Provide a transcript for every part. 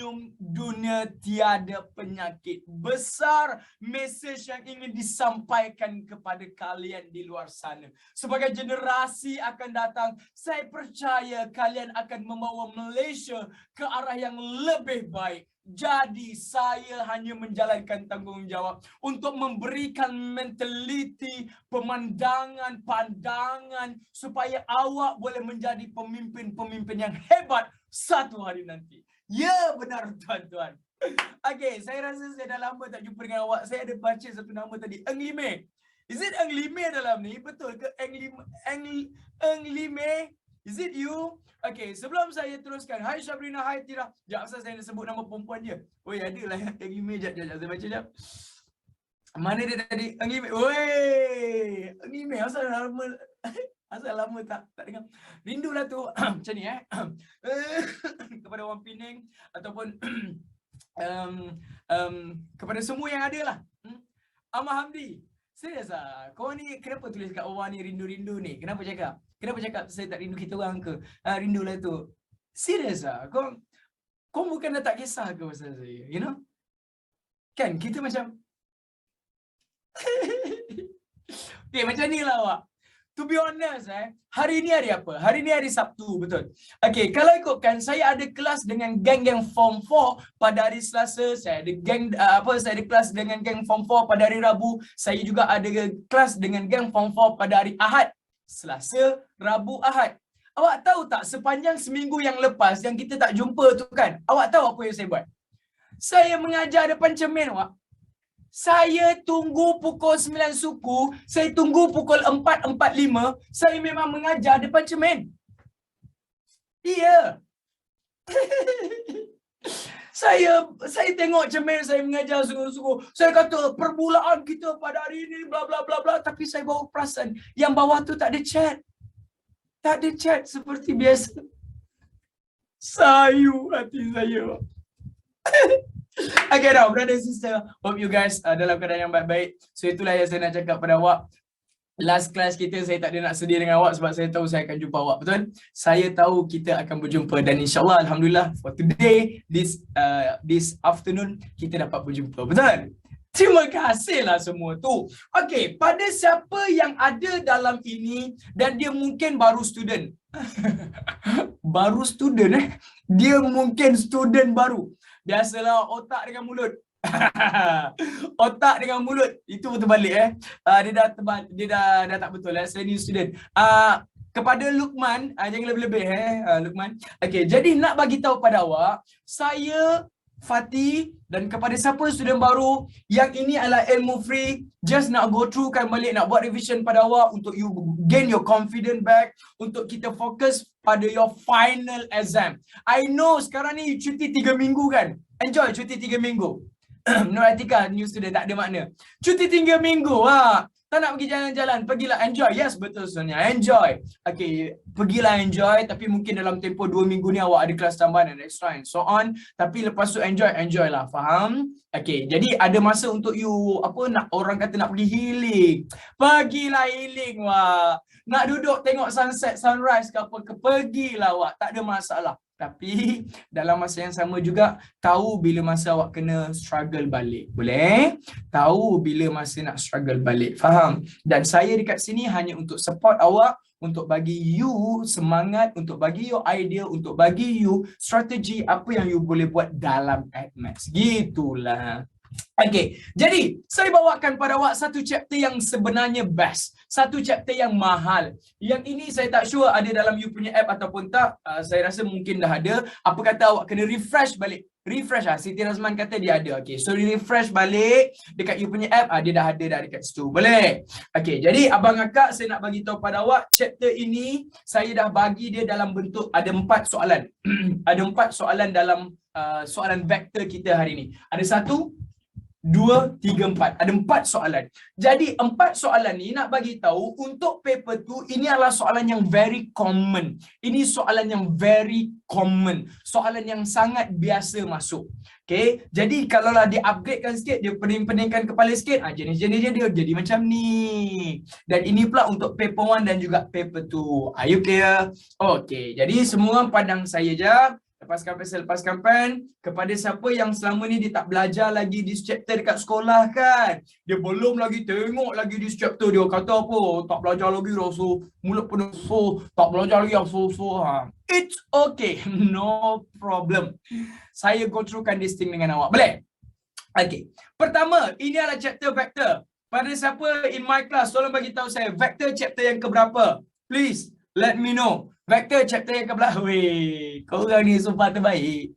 senyum, dunia tiada penyakit. Besar mesej yang ingin disampaikan kepada kalian di luar sana. Sebagai generasi akan datang, saya percaya kalian akan membawa Malaysia ke arah yang lebih baik. Jadi saya hanya menjalankan tanggungjawab untuk memberikan mentaliti, pemandangan, pandangan supaya awak boleh menjadi pemimpin-pemimpin yang hebat satu hari nanti. Ya, benar tuan-tuan. Okey, saya rasa saya dah lama tak jumpa dengan awak. Saya ada baca satu nama tadi, Eng Lime. Is it Eng Lime dalam ni? Betul ke Eng Lime? Is it you? Okay, sebelum saya teruskan. Hai Syabrina, hai Tira. Sekejap, asal saya nak sebut nama perempuan je. Oi, ada lah Eng Lime. Sekejap, saya baca sekejap. Mana dia tadi? Eng Lime. Oi, Eng Lime. Asal lama tak dengar. Rindulah tu. Macam ni kepada orang Penang ataupun kepada semua yang ada lah. Ahmad Hamdi. Serius lah. Kau ni kenapa tulis kat bawah ni rindu-rindu ni? Kenapa cakap? Kenapa cakap saya tak rindu kita orang ke? Rindulah tu. Serius lah. Kau bukan dah tak kisah ke pasal saya? You know? Kan kita macam okay, macam ni lah awak. To be honest, hari ni hari apa? Hari ni hari Sabtu, betul. Okay, kalau ikutkan, saya ada kelas dengan geng-geng Form 4 pada hari Selasa. Saya ada saya ada kelas dengan geng Form 4 pada hari Rabu. Saya juga ada kelas dengan geng Form 4 pada hari Ahad. Selasa, Rabu, Ahad. Awak tahu tak, sepanjang seminggu yang lepas yang kita tak jumpa tu kan, awak tahu apa yang saya buat? Saya mengajar depan cermin, awak. Saya tunggu pukul 9 suku, saya tunggu pukul 4.45, saya memang mengajar depan cermin. Iya. Saya tengok cermin, saya mengajar sungguh-sungguh. Saya kata permulaan kita pada hari ini bla bla bla bla, tapi saya baru perasan yang bawah tu tak ada chat. Tak ada chat seperti biasa. Sayu hati saya. Okay now, brother sister, hope you guys dalam keadaan yang baik-baik. So itulah yang saya nak cakap pada awak. Last class kita, saya tak ada nak sedih dengan awak sebab saya tahu saya akan jumpa awak, betul? Saya tahu kita akan berjumpa dan insyaAllah, Alhamdulillah, for today, this afternoon, kita dapat berjumpa, betul? Terima kasihlah semua tu. Okay, pada siapa yang ada dalam ini dan dia mungkin baru student. Baru student Dia mungkin student baru. Biasalah otak dengan mulut. Otak dengan mulut itu terbalik dia dah tak betul saya ni student. Kepada Luqman, jangan lebih-lebih Luqman. Okey, jadi nak bagi tahu pada awak, saya Fatih dan kepada siapa student baru yang ini adalah ilmu free, just nak go through kan balik, nak buat revision pada awak untuk you gain your confidence back, untuk kita fokus pada your final exam. I know sekarang ni cuti 3 minggu kan. Enjoy cuti 3 minggu. Nur Atika, new student, tak ada makna. Cuti 3 minggu, tak nak pergi jalan-jalan, pergilah enjoy. Yes, betul sebenarnya, enjoy. Okay, pergilah enjoy, tapi mungkin dalam tempoh 2 minggu ni awak ada kelas tambahan dan extra and so on. Tapi lepas tu enjoy lah, faham? Okay, jadi ada masa untuk you, nak orang kata nak pergi healing. Pergilah healing, wak. Nak duduk tengok sunset, sunrise ke apa ke, pergilah awak, tak ada masalah. Tapi dalam masa yang sama juga tahu bila masa awak kena struggle balik. Boleh? Tahu bila masa nak struggle balik. Faham? Dan saya dekat sini hanya untuk support awak, untuk bagi you semangat, untuk bagi you idea, untuk bagi you strategi apa yang you boleh buat dalam AdMax. Gitulah. Okay, jadi saya bawakan pada awak satu chapter yang sebenarnya best. Satu chapter yang mahal. Yang ini saya tak sure ada dalam you punya app ataupun tak. Saya rasa mungkin dah ada. Apa kata awak kena refresh balik. Refresh Siti Razman kata dia ada. Okay, so refresh balik dekat you punya app. Dia dah ada dah dekat situ. Boleh? Okay, jadi abang akak saya nak bagi tahu pada awak, chapter ini saya dah bagi dia dalam bentuk ada 4 soalan. Ada 4 soalan dalam soalan vektor kita hari ini. Ada 1, 2, 3, 4. Ada 4 soalan. Jadi 4 soalan ni nak bagi tahu untuk paper tu ini adalah soalan yang very common. Ini soalan yang very common. Soalan yang sangat biasa masuk. Okay. Jadi kalaulah dia upgradekan sikit, dia pening-peningkan kepala sikit, jenis-jenisnya dia jadi macam ni. Dan ini pula untuk paper 1 dan juga paper 2. Are you clear? Okay. Jadi semua orang pandang saya je. lepaskan pensel, lepaskan pen. Kepada siapa yang selama ni dia tak belajar lagi this chapter dekat sekolah kan, dia belum lagi tengok lagi this chapter, dia kata apa, tak belajar lagi dah, so mulut penuh, so tak belajar lagi, it's okay. No problem, saya go throughkan this thing dengan awak, boleh? Okay, pertama, ini adalah chapter vector. Pada siapa in my class, tolong bagi tahu saya vector chapter yang keberapa, please let me know. Vector chapter yang keberapa? Weh, korang ni sumpah terbaik.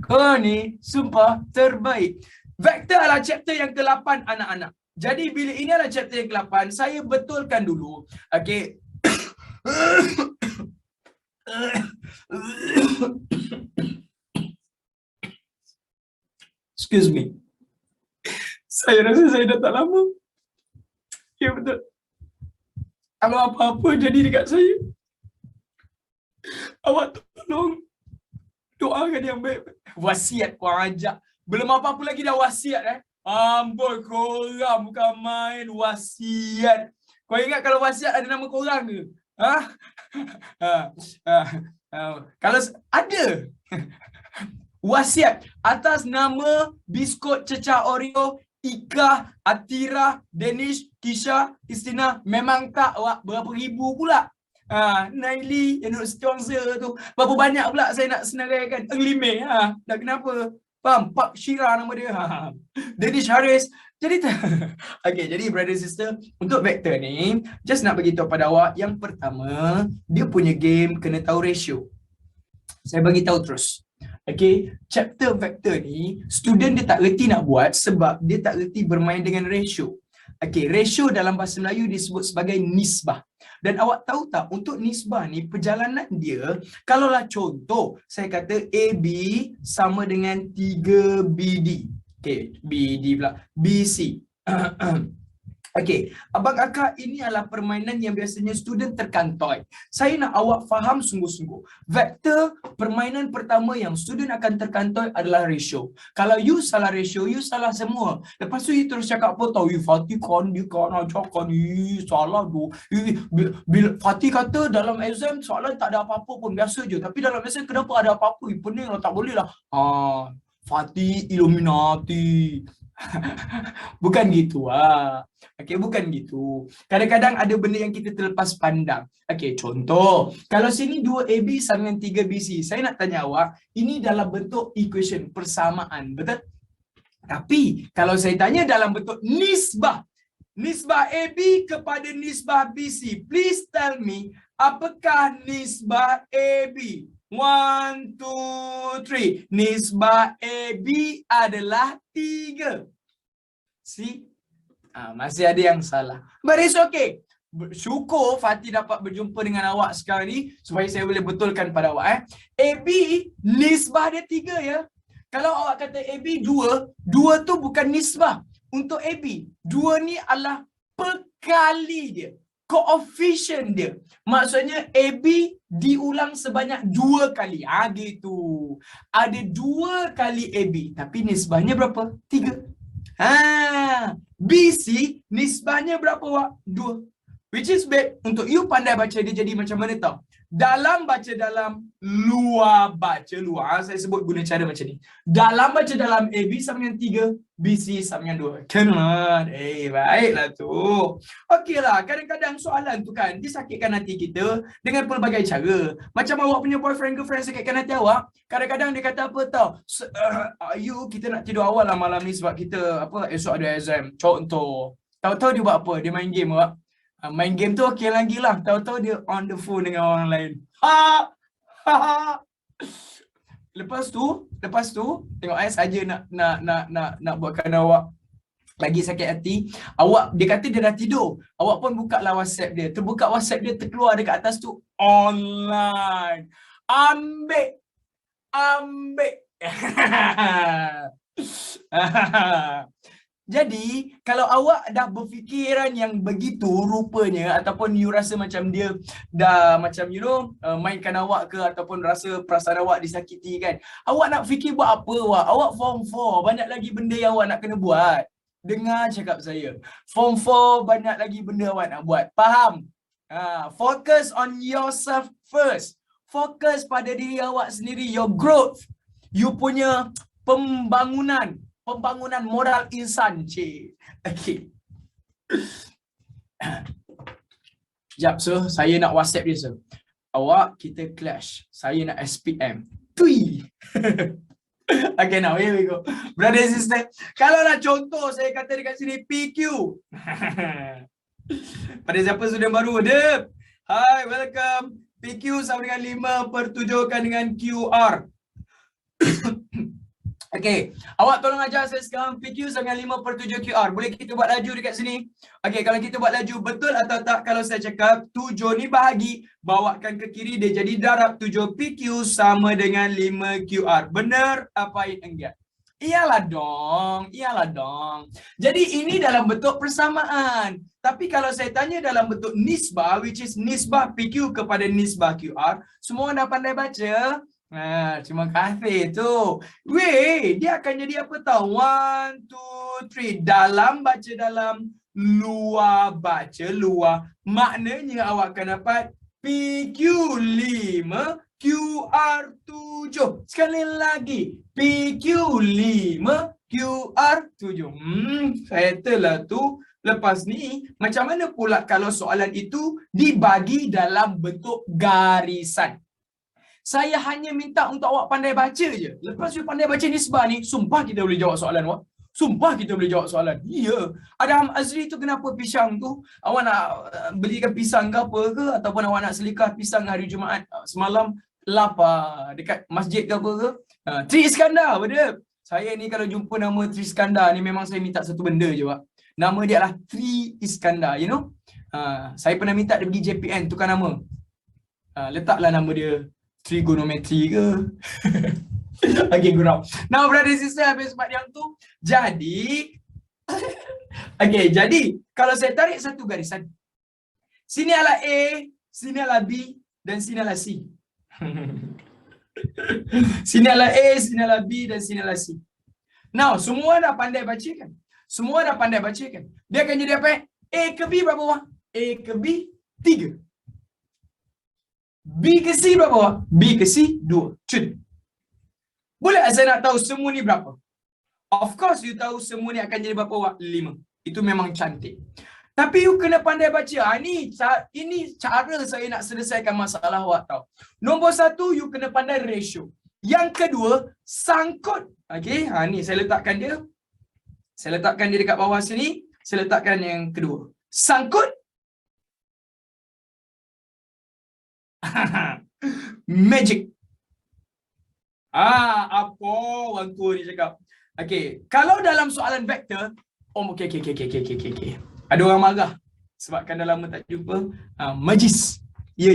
Korang ni sumpah terbaik. Vector adalah chapter yang ke-8 anak-anak. Jadi bila ini adalah chapter yang ke-8, saya betulkan dulu. Okay. Excuse me. Saya rasa saya dah tak lama. Ya betul. Kalau apa-apa jadi dekat saya, awak tolong doakan yang baik. Wasiat kau ajak. Belum apa-apa lagi dah wasiat Amboi korang bukan main wasiat. Kau ingat kalau wasiat ada nama korang ke? Kalau ada wasiat atas nama biskut cecah Oreo, Ika, Atira, Danish, Kisha, Istina, memang tak awak berapa ribu pula. Naili yang nak sponsor tu. Berapa banyak pula saya nak senaraikan. Englime, dah kenapa? Faham? Pak Syira nama dia. Danish Haris. Jadi okay, jadi brother sister, untuk vektor ni, just nak bagi tahu pada awak, yang pertama, dia punya game kena tahu ratio. Saya bagi tahu terus. Okay, chapter vector ni student dia tak reti nak buat sebab dia tak reti bermain dengan ratio. Okay, ratio dalam bahasa Melayu disebut sebagai nisbah. Dan awak tahu tak, untuk nisbah ni perjalanan dia, kalaulah contoh saya kata AB sama dengan 3BD. Okay, BD pula, BC. Okey, abang akak, ini adalah permainan yang biasanya student terkantoi. Saya nak awak faham sungguh-sungguh. Vektor permainan pertama yang student akan terkantoi adalah ratio. Kalau you salah ratio, you salah semua. Lepas tu you terus cakap apa tahu, you Fatih kan, dia kan ajarkan, salah tu. Bila Fatih kata dalam exam soalan tak ada apa-apa pun, biasa je. Tapi dalam exam kenapa ada apa-apa? Pening lah, tak boleh lah. Fatih Illuminati. Bukan gitu Okey, bukan gitu. Kadang-kadang ada benda yang kita terlepas pandang. Okey, contoh, kalau sini 2AB sama dengan 3BC, saya nak tanya awak, ini dalam bentuk equation persamaan, betul? Tapi kalau saya tanya dalam bentuk nisbah, nisbah AB kepada nisbah BC, please tell me, apakah nisbah AB? 1, 2, 3. Nisbah AB adalah 3. See? Masih ada yang salah. But it's okay. Syukur Fatih dapat berjumpa dengan awak sekarang ni supaya saya boleh betulkan pada awak. AB nisbah dia 3 ya. Kalau awak kata AB 2, 2 tu bukan nisbah. Untuk AB, 2 ni adalah perkali dia. Koefisien dia. Maksudnya AB diulang sebanyak 2 kali. Gitu. Ada 2 kali AB. Tapi nisbahnya berapa? 3. BC nisbahnya berapa wak? 2. Which is bad. Untuk you pandai baca dia jadi macam mana tau? Dalam baca dalam, luar baca luar. Saya sebut guna cara macam ni. Dalam baca dalam, AB sama dengan 3, BC sama dengan 2. Kan? Baiklah tu. Okey lah, kadang-kadang soalan tu kan, dia sakitkan hati kita dengan pelbagai cara. Macam awak punya boyfriend, girlfriend sakitkan hati awak. Kadang-kadang dia kata apa tau? You, kita nak tidur awal lah malam ni sebab kita, esok ada exam. Contoh. Tahu-tahu dia buat apa? Dia main game awak. Main game tu okey lagi lah. Tahu-tahu dia on the phone dengan orang lain. Lepas tu tengok saja nak buatkan awak lagi sakit hati. Awak, dia kata dia dah tidur. Awak pun buka lah WhatsApp dia. Terbuka WhatsApp dia, terkeluar dekat atas tu online. Ambik. Jadi, kalau awak dah berfikiran yang begitu rupanya, ataupun you rasa macam dia dah macam mainkan awak ke, ataupun rasa perasaan awak disakiti kan, awak nak fikir buat apa awak? Awak form 4, banyak lagi benda yang awak nak kena buat. Dengar cakap saya. Form 4, banyak lagi benda awak nak buat. Faham? Focus on yourself first. Fokus pada diri awak sendiri, your growth. You punya pembangunan moral insan, cik. Okay. Sekejap, so saya nak WhatsApp dia, so. Awak, kita clash. Saya nak SPM. Tui. Okay, now here we go. Brother and sister, kalau nak contoh saya kata dekat sini PQ. Pada siapa student baru, Dep. Hi, welcome. PQ sama dengan 5/7 dengan QR. Okay, awak tolong ajar saya sekarang PQ sama dengan 5/7 QR. Boleh kita buat laju dekat sini? Okay, kalau kita buat laju, betul atau tak kalau saya cakap 7 ni bahagi, bawakan ke kiri, dia jadi darab 7 PQ sama dengan 5 QR. Benar apa enggak? Iyalah dong. Jadi ini dalam bentuk persamaan. Tapi kalau saya tanya dalam bentuk nisbah, which is nisbah PQ kepada nisbah QR, semua orang dah pandai baca? Terima kasih tu. Weh, dia akan jadi apa tahu? 1, 2, 3. Dalam baca dalam, luar baca luar. Maknanya awak akan dapat PQ 5, QR 7. Sekali lagi. PQ 5, QR 7. Settle lah tu. Lepas ni, macam mana pula kalau soalan itu dibagi dalam bentuk garisan? Saya hanya minta untuk awak pandai baca je. Lepas you pandai baca nisbah ni, sumpah kita boleh jawab soalan awak. Sumpah kita boleh jawab soalan. Ya. Adam Azri tu kenapa pisang tu? Awak nak belikan pisang ke apa ke? Ataupun awak nak selikah pisang hari Jumaat semalam lapar dekat masjid ke apa ke? Tri Iskandar, betul? Saya ni kalau jumpa nama Tri Iskandar ni memang saya minta satu benda je, Pak. Nama dia adalah Tri Iskandar, you know? Saya pernah minta dia pergi JPN tukar nama. Letaklah nama dia trigonometri ke. Okay, gurau. Now, brother sister, habis sebab yang tu. Jadi, okay, jadi kalau saya tarik satu garisan, sini adalah A, sini adalah B, dan sini adalah C. Sini adalah A, sini adalah B, dan sini adalah C. Now, semua dah pandai baca kan? Semua dah pandai baca kan? Dia akan jadi apa? A ke B berapa orang? A ke B, 3. B ke C berapa awak? B ke C 2. Cun. Boleh saya nak tahu semua ni berapa? Of course you tahu semua ni akan jadi berapa awak? 5. Itu memang cantik. Tapi you kena pandai baca. Ini cara saya nak selesaikan masalah awak tahu. Nombor 1, you kena pandai ratio. Yang kedua, sangkut. Okay, ni saya letakkan dia. Saya letakkan dia dekat bawah sini. Saya letakkan yang kedua. Sangkut. Magic. Apa orang tua ni cakap? Okay, kalau dalam soalan vektor, okay. Ada orang marah sebabkan dah lama tak jumpa. Majis. Ya.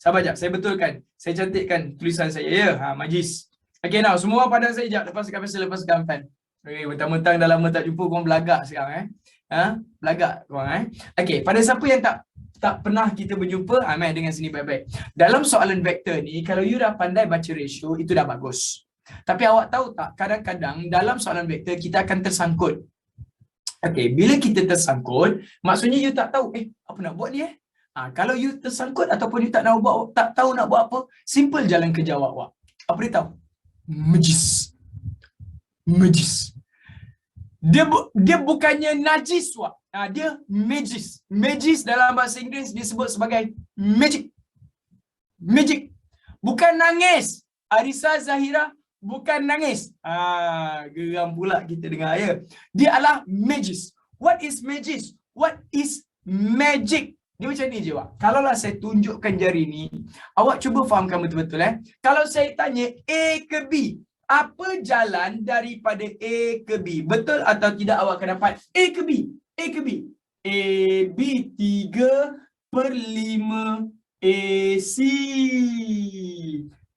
Sabar jap, saya betulkan. Saya cantikkan tulisan saya. Ya, majis. Okay, now semua orang pandang saya jap. Lepaskan fan. Okay, mentang-mentang dah lama tak jumpa, korang belagak sekarang. Belagak korang. Okay, pada siapa yang tak pernah kita berjumpa, mai dengan sini baik-baik. Dalam soalan vektor ni, kalau you dah pandai baca ratio, itu dah bagus. Tapi awak tahu tak, kadang-kadang dalam soalan vektor kita akan tersangkut. Okay, bila kita tersangkut, maksudnya you tak tahu, apa nak buat ni kalau you tersangkut ataupun you tak tahu nak buat apa, simple jalan kerja awak. Apa dia tahu? Majis. Dia bukannya najis, Wak. Dia magis. Magis dalam bahasa Inggeris disebut sebagai magic. Bukan nangis. Arisa Zahira bukan nangis. Geram pula kita dengar ya. Dia adalah magis. What is magis? What is magic? Dia macam ni je, Wak. Kalaulah saya tunjukkan jari ni, awak cuba fahamkan betul-betul. Kalau saya tanya A ke B, apa jalan daripada A ke B? Betul atau tidak awak akan dapat A ke B? AB 3/5 AC.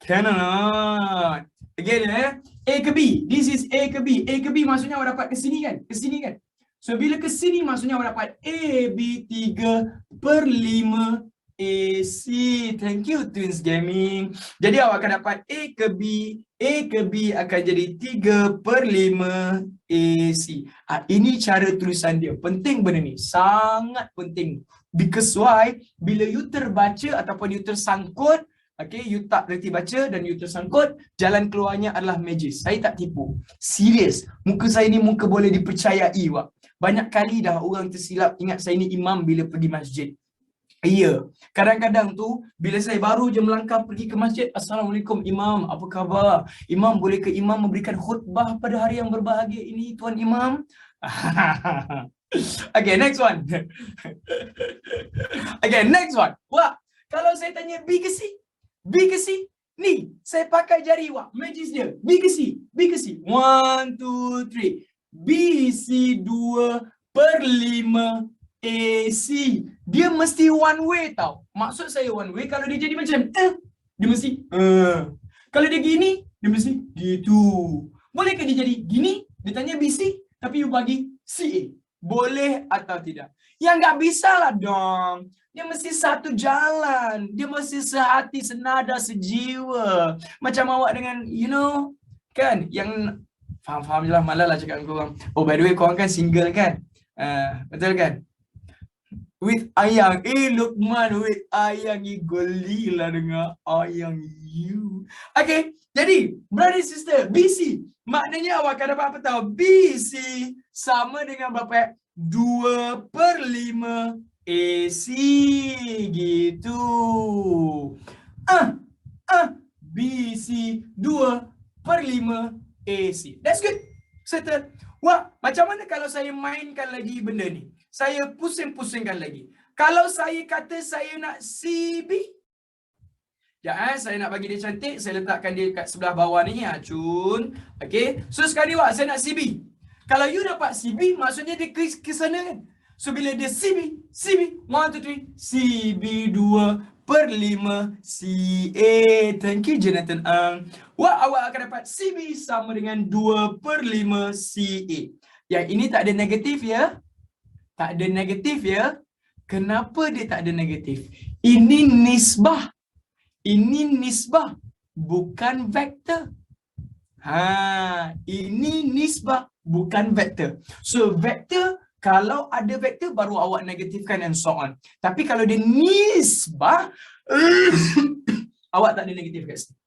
Cannot. Again, A ke B. This is A ke B. A ke B maksudnya awak dapat ke sini kan? So, bila ke sini maksudnya awak dapat AB 3/5 AC. Thank you, Twins Gaming. Jadi awak akan dapat A ke B. A ke B akan jadi 3/5 AC. Ini cara tulisan dia. Penting benda ni. Sangat penting. Because why? Bila you terbaca ataupun you tersangkut, Okay, you tak reti baca dan you tersangkut, jalan keluarnya adalah magis. Saya tak tipu. Serius. Muka saya ni muka boleh dipercayai, Wak. Banyak kali dah orang tersilap ingat saya ni imam bila pergi masjid. Ya, kadang-kadang tu bila saya baru je melangkah pergi ke masjid, Assalamualaikum Imam, apa khabar? Imam, boleh ke Imam memberikan khutbah pada hari yang berbahagia ini, Tuan Imam? Okay, next one. Okay, next one. Wah, kalau saya tanya B ke C? B ke C? Ni, saya pakai jari, Wak. Magis dia. B ke C? B ke C? 1, 2, 3. B, C, 2/5 AC. Dia mesti one way tau. Maksud saya one way, kalau dia jadi macam dia mesti kalau dia gini, dia mesti gitu. Boleh ke dia jadi gini? Dia tanya BC, tapi you bagi CA. Boleh atau tidak? Ya nggak bisa lah dong. Dia mesti satu jalan. Dia mesti sehati, senada, sejiwa. Macam awak dengan, kan? Yang faham-faham je lah, malah lah cakap dengan korang. Oh, by the way, korang kan single kan? Betul kan? With Ayang. Luqman with Ayang. Goli lah dengan Ayang you. Okay. Jadi, brother sister, BC. Maknanya awak akan dapat apa tahu? BC sama dengan berapa? 2/5 AC. Gitu. BC 2/5 AC. That's good. Settle. Wah, macam mana kalau saya mainkan lagi benda ni? Saya pusing-pusingkan lagi. Kalau saya kata saya nak CB, saya nak bagi dia cantik, saya letakkan dia kat sebelah bawah ni, Cun. Okay, so sekarang ni, Wak, saya nak CB. Kalau you dapat CB, maksudnya dia ke sana kan? So bila dia CB, 1, 2, 3, CB 2/5 CA. Thank you, Jonathan Ang. Wak, awak akan dapat CB sama dengan 2/5 CA. Yang ini tak ada negatif ya? Tak ada negatif ya? Kenapa dia tak ada negatif? Ini nisbah. Ini nisbah, bukan vektor. Ini nisbah, bukan vektor. So vektor, kalau ada vektor baru awak negatifkan and so on. Tapi kalau dia nisbah, awak tak ada negatif kat situ.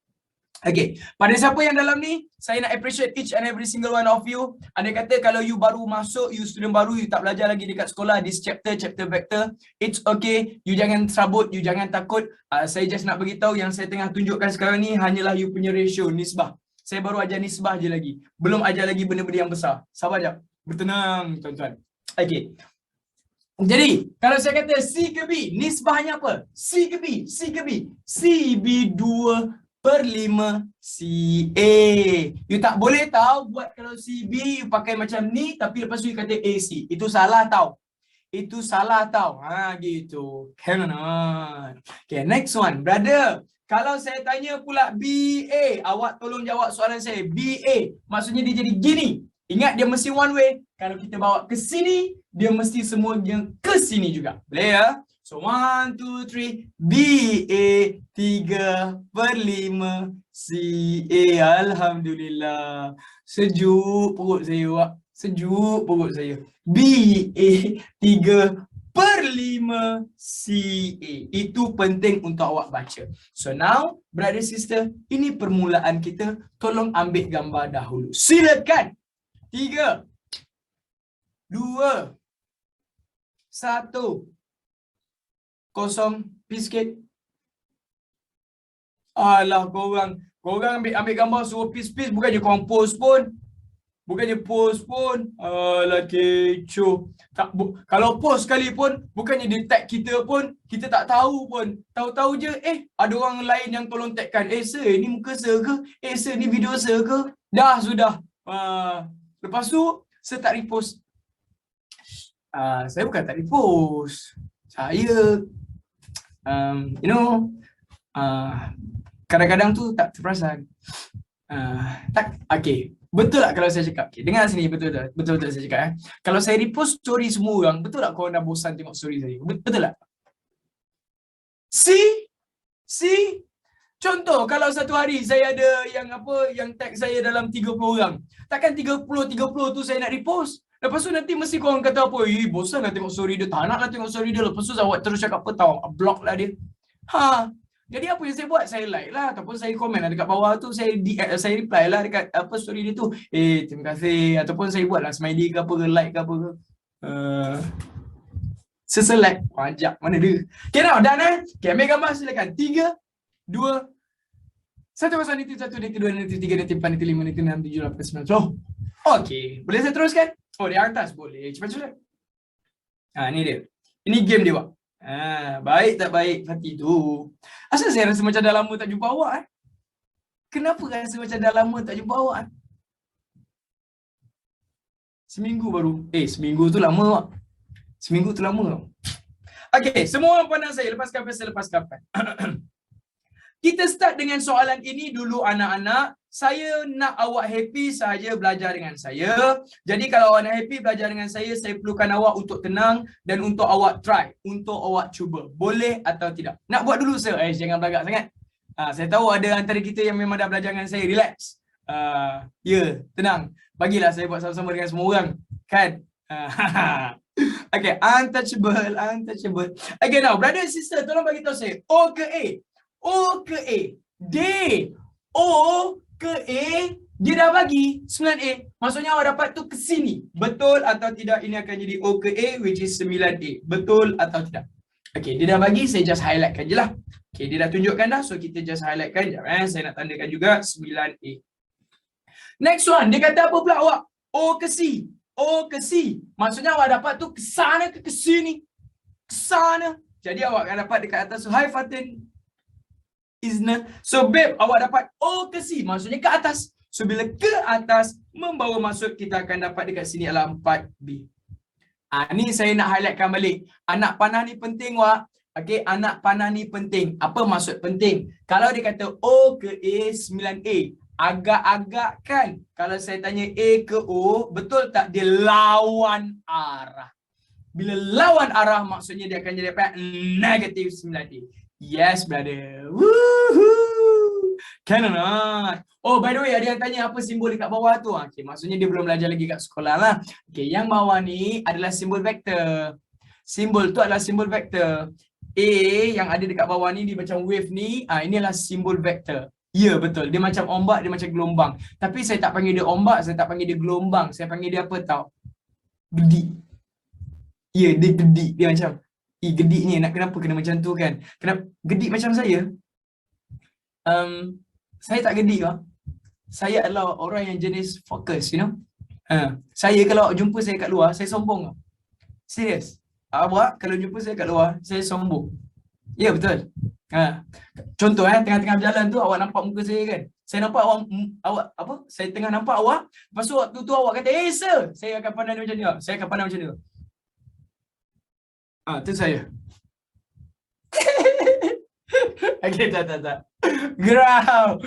Okay, pada siapa yang dalam ni, saya nak appreciate each and every single one of you. Andai kata kalau you baru masuk, you student baru, you tak belajar lagi dekat sekolah, this chapter vector, it's okay. You jangan serabut, you jangan takut. Saya just nak beritahu yang saya tengah tunjukkan sekarang ni hanyalah you punya ratio, nisbah. Saya baru ajar nisbah je lagi. Belum ajar lagi benda-benda yang besar. Sabar jap. Bertenang, tuan-tuan. Okay. Jadi, kalau saya kata C ke B, nisbahnya apa? C ke B, C ke B. CB 2/5 CA. You tak boleh tahu buat kalau CB you pakai macam ni tapi lepas tu you kata AC. Itu salah tau. Itu salah tau. Gitu. Cannot. Okay, next one. Brother, kalau saya tanya pula BA, awak tolong jawab soalan saya. BA, maksudnya dia jadi gini. Ingat dia mesti one way. Kalau kita bawa ke sini, dia mesti semua yang ke sini juga. Boleh ya? So 1, 2, 3, BA 3/5 CA. Alhamdulillah. Sejuk perut saya, Wak. Sejuk perut saya. BA 3/5 CA. Itu penting untuk awak baca. So now, brother sister, ini permulaan kita. Tolong ambil gambar dahulu. Silakan. 3, 2, 1. Kosong, peace sikit. Alah korang ambil gambar suruh peace, bukannya korang post pun. Alah kecoh. Kalau post sekali pun, bukannya dia tag kita pun, kita tak tahu pun. Tahu-tahu je, ada orang lain yang tolong tagkan. Sir, ni muka sir ke? Sir, ni video sir ke? Dah, sudah. Lepas tu, saya tak repost. Saya bukan tak repost. Saya kadang-kadang tu tak terperasan. Okay. Betul tak kalau saya cakap? Okay, dengar sini, betul saya cakap. Kalau saya repost story semua orang, betul tak korang dah bosan tengok story saya? Betul tak? See? Contoh, kalau satu hari saya ada yang tag saya dalam 30 orang. Takkan 30 tu saya nak repost? Lepas tu nanti mesti korang kata apa? Bosan nak tengok story dia. Tak nak tengok story dia. Lepas tu awak terus cakap apa tau? Block lah dia. Jadi apa yang saya buat? Saya like lah ataupun saya komen lah dekat bawah tu, saya reply lah dekat apa story dia tu. Terima kasih, ataupun saya buat lah smiley ke apa ke, like ke apa ke. Seselect pajak mana dia. Okay now, done Okay, ambil gambar silakan. 3, 2, 1, nanti 1, nanti 2, nanti 3, nanti 4, nanti 5, nanti 6, 7, 8, 9, 10. Okay, boleh saya teruskan? Oh, di atas boleh. Cepat-cepat. Ni dia. Ini game dia, Wak. Baik tak baik hati tu. Asal saya rasa macam dah lama tak jumpa awak Kenapa rasa macam dah lama tak jumpa awak Seminggu baru. Seminggu tu lama, Wak. Seminggu tu lama. Okay, semua orang pandang saya lepas kapan. Kita start dengan soalan ini dulu anak-anak. Saya nak awak happy sahaja belajar dengan saya. Jadi kalau awak nak happy belajar dengan saya perlukan awak untuk tenang dan untuk awak try, untuk awak cuba. Boleh atau tidak? Nak buat dulu sir? Jangan belagak sangat. Saya tahu ada antara kita yang memang dah belajar dengan saya. Relax. Tenang. Bagilah saya buat sama-sama dengan semua orang. Kan? Okay, untouchable. Okay, now, brother and sister, tolong bagi tahu saya. O ke A? O ke A? D. O ke A? Dia dah bagi 9A. Maksudnya awak dapat tu ke sini. Betul atau tidak? Ini akan jadi O ke A, which is 9A. Betul atau tidak? Okay, dia dah bagi, saya just highlightkan je lah. Okay, dia dah tunjukkan dah. So, kita just highlightkan je. Saya nak tandakan juga 9A. Next one, dia kata apa pula awak? O ke C? O ke C. Maksudnya awak dapat tu ke sana ke sini? Ke sana. Jadi awak akan dapat dekat atas. So, hi Fatin. Isna. So, babe, awak dapat O ke C. Maksudnya ke atas. So, bila ke atas, membawa maksud kita akan dapat dekat sini adalah 4B. Ni saya nak highlightkan balik. Anak panah ni penting, Wak. Okay, anak panah ni penting. Apa maksud penting? Kalau dia kata O ke A, 9A. Agak-agak kan, kalau saya tanya A ke O, betul tak dia lawan arah? Bila lawan arah, maksudnya dia akan jadi apa? Negatif 9A. Yes, brother. Woohoo! Can or not? Oh, by the way, ada yang tanya apa simbol dekat bawah tu? Okay, maksudnya dia belum belajar lagi kat sekolah lah. Okay, yang bawah ni adalah simbol vektor. Simbol tu adalah simbol vektor. A yang ada dekat bawah ni, dia macam wave ni, ini adalah simbol vektor. Ya, betul. Dia macam ombak, dia macam gelombang. Tapi saya tak panggil dia ombak, saya tak panggil dia gelombang. Saya panggil dia apa tau? Gedik. Ya, dia gedik. Dia macam, gediknya nak kenapa kena macam tu kan? Kenapa gedik macam saya? Saya tak gedik lah. Saya adalah orang yang jenis fokus, you know. Saya kalau jumpa saya kat luar, saya sombong lah. Serius. Awak kalau jumpa saya kat luar, saya sombong. Ya, betul. Contoh tengah-tengah berjalan tu awak nampak muka saya kan. Saya nampak awak apa? Saya tengah nampak awak. Lepas tu waktu tu awak kata, sir, saya akan pandang macam ni. Saya akan pandang macam ni. Tu saya. Okay, tak. Ground.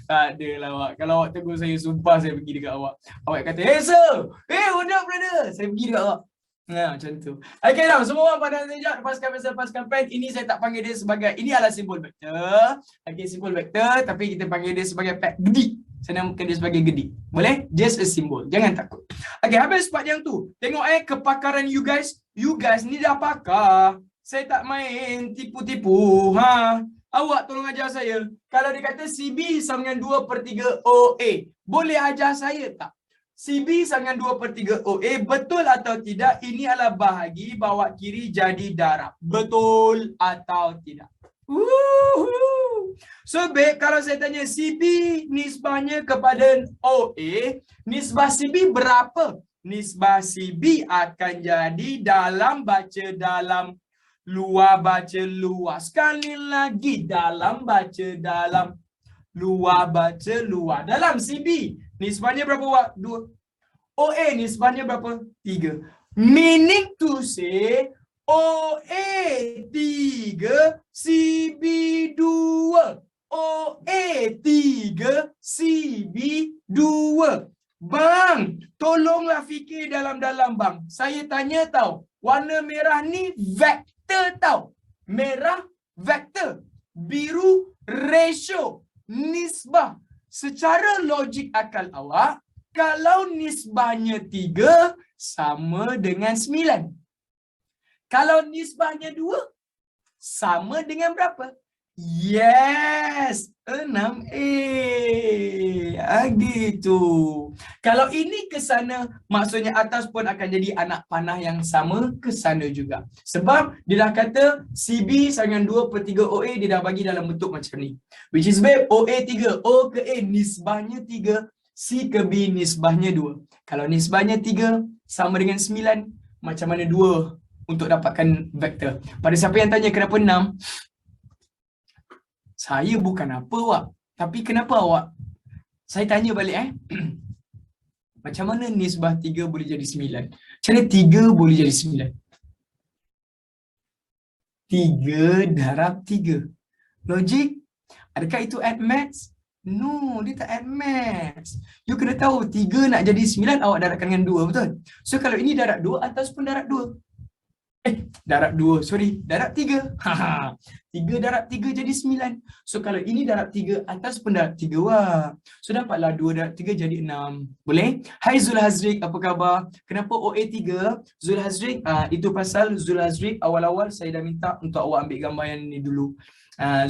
Tak ada lah awak. Kalau awak tegur saya, sumpah saya pergi dekat awak. Awak kata, sir. What up, brother? Saya pergi dekat awak. Macam tu. Okay, now, semua orang pandang sekejap. Lepaskan pen. Ini saya tak panggil dia sebagai, ini adalah simbol vektor. Okay, simbol vektor. Tapi kita panggil dia sebagai gedik. Saya namakan dia sebagai gedik. Boleh? Just a symbol. Jangan takut. Okay, habis part yang tu. Tengok kepakaran you guys. You guys ni dah pakar. Saya tak main tipu-tipu. Awak tolong ajar saya. Kalau dia kata CB sama dengan 2/3 OA. Boleh ajar saya tak? CB sama dengan 2/3 OA, betul atau tidak? Ini adalah bahagi bawa kiri jadi darab. Betul atau tidak? So, babe, kalau saya tanya CB nisbahnya kepada OA, nisbah CB berapa? Nisbah CB akan jadi dalam baca dalam, luar baca luar. Sekali lagi, dalam baca dalam, luar baca luar. Dalam CB nisbahnya berapa, Wak? 2. OA nisbahnya berapa? 3. Meaning to say, OA 3, CB 2. OA 3, CB 2. Bang, tolonglah fikir dalam-dalam, bang. Saya tanya tau, warna merah ni vektor tau. Merah vektor, biru ratio, nisbah. Secara logik akal awak, kalau nisbahnya 3 sama dengan 9. Kalau nisbahnya 2 sama dengan berapa? Yes, 6A. Gitu. Kalau ini ke sana, maksudnya atas pun akan jadi anak panah yang sama ke sana juga. Sebab dia dah kata CB dengan 2/3 OA dia dah bagi dalam bentuk macam ni. Which is babe, OA 3, O ke A nisbahnya 3, C ke B nisbahnya 2. Kalau nisbahnya 3 sama dengan 9, macam mana 2 untuk dapatkan vektor? Pada siapa yang tanya kenapa 6? Saya bukan apa awak. Tapi kenapa awak? Saya tanya balik macam mana nisbah 3 boleh jadi 9? Macam mana 3 boleh jadi 9? 3 darab 3. Logik? Adakah itu add maths? No, dia tak add maths. You kena tahu 3 nak jadi 9 awak darabkan dengan 2, betul? So kalau ini darab 2 ataupun darab 2. Darab 2, sorry, darab 3. 3 darab 3 jadi 9. So kalau ini darab 3 atas pun darab 3 wah. So dapatlah 2 darab 3 jadi 6. Boleh? Hai Zul Hazrik, apa khabar? Kenapa OA 3? Zul Hazrik, itu pasal Zul Hazrik awal-awal saya dah minta untuk awak ambil gambar yang ni dulu.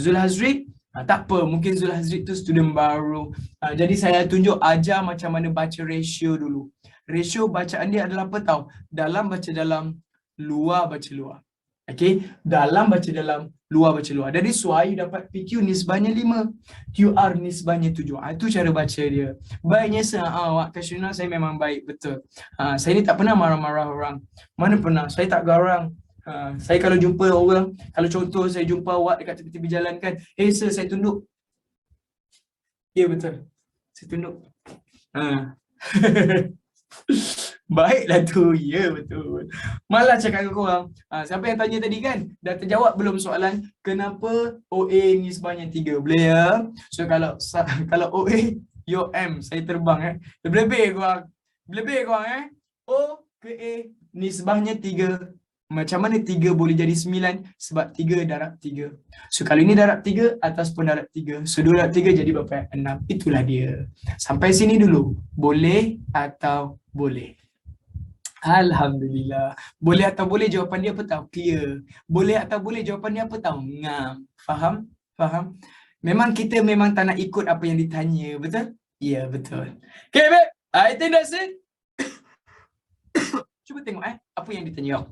Zul Hazrik, tak apa, mungkin Zul Hazrik tu student baru. Jadi saya tunjuk ajar macam mana baca ratio dulu. Ratio bacaan dia adalah apa tahu? Dalam baca dalam, luar baca luar. Okey, dalam baca dalam, luar baca luar. Dari suai dapat PQ nisbahnya 5, QR nisbahnya 7. Itu cara baca dia. Baiknya awak Kashina, saya memang baik betul. Saya ni tak pernah marah-marah orang. Mana pernah? Saya tak garang. Saya kalau jumpa orang, kalau contoh saya jumpa awak dekat tepi-tepi jalan kan, "Hey sir, saya tunduk." Ya betul. Saya tunduk. Baiklah tu, ya betul. Malah cakap dengan korang. Siapa yang tanya tadi kan? Dah terjawab belum soalan kenapa OA nisbahnya 3? Boleh ya? So kalau OA, yo M, saya terbang Lebih-lebih korang. Lebih-lebih korang O ke A nisbahnya 3. Macam mana 3 boleh jadi 9? Sebab 3 darab 3. So kalau ini darab 3, atas pun darab 3. So 2 darab 3 jadi berapa? 6. Itulah dia. Sampai sini dulu. Boleh atau boleh? Alhamdulillah. Boleh atau boleh jawapan dia apa tahu? Clear. Boleh atau boleh jawapan dia apa tahu? Ngam. Faham? Faham? Memang kita memang tak nak ikut apa yang ditanya. Betul? Ya, betul. Okay, babe. I think that's it. Cuba tengok apa yang ditanya.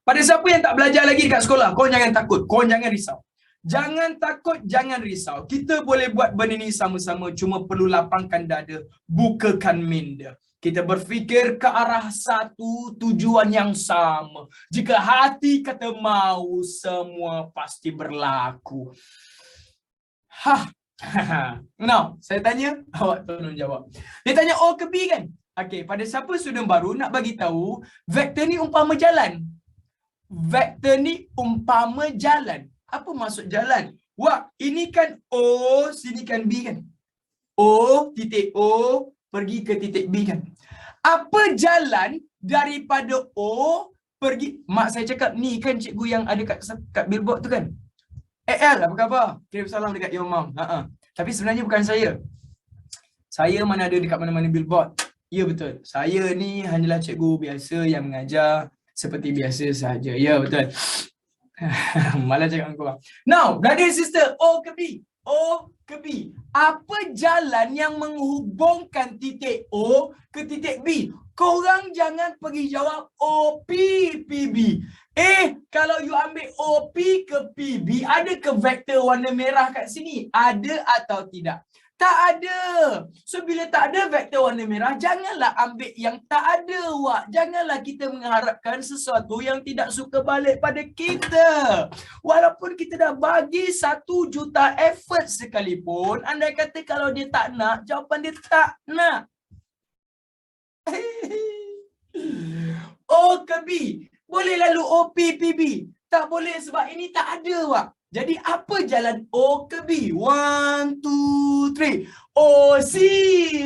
Pada siapa yang tak belajar lagi dekat sekolah, korang jangan takut. Korang jangan risau. Jangan takut, jangan risau. Kita boleh buat benda ni sama-sama. Cuma perlu lapangkan dada. Bukakan minda. Kita berfikir ke arah satu tujuan yang sama. Jika hati kata mau, semua pasti berlaku. Now, saya tanya, awak tolong jawab. Dia tanya O ke B kan? Okey, pada siapa student baru nak bagi tahu, vektor ni umpama jalan. Vektor ni umpama jalan. Apa maksud jalan? Wah, ini kan O, sini kan B kan? O, titik O, pergi ke titik B kan? Apa jalan daripada O pergi? Mak saya cakap, ni kan cikgu yang ada kat billboard tu kan? AL, apa khabar? Kirim salam dekat your mom. Tapi sebenarnya bukan saya. Saya mana ada dekat mana-mana billboard. Ya betul. Saya ni hanyalah cikgu biasa yang mengajar seperti biasa sahaja. Ya betul. Malah cakap dengan korang. Now, brother and sister, O ke B? O ke B? Apa jalan yang menghubungkan titik O ke titik B? Korang jangan pergi jawab OP, PB. Kalau you ambil OP ke PB, ada ke vektor warna merah kat sini? Ada atau tidak? Tak ada. So bila tak ada vektor warna merah, janganlah ambil yang tak ada, wak. Janganlah kita mengharapkan sesuatu yang tidak suka balik pada kita. Walaupun kita dah bagi 1 juta effort sekalipun, andai kata kalau dia tak nak, jawapan dia tak nak. O ke B? Boleh lalu OP, PB. Tak boleh sebab ini tak ada, wak. Jadi apa jalan O ke B? 1, 2, 3. OC,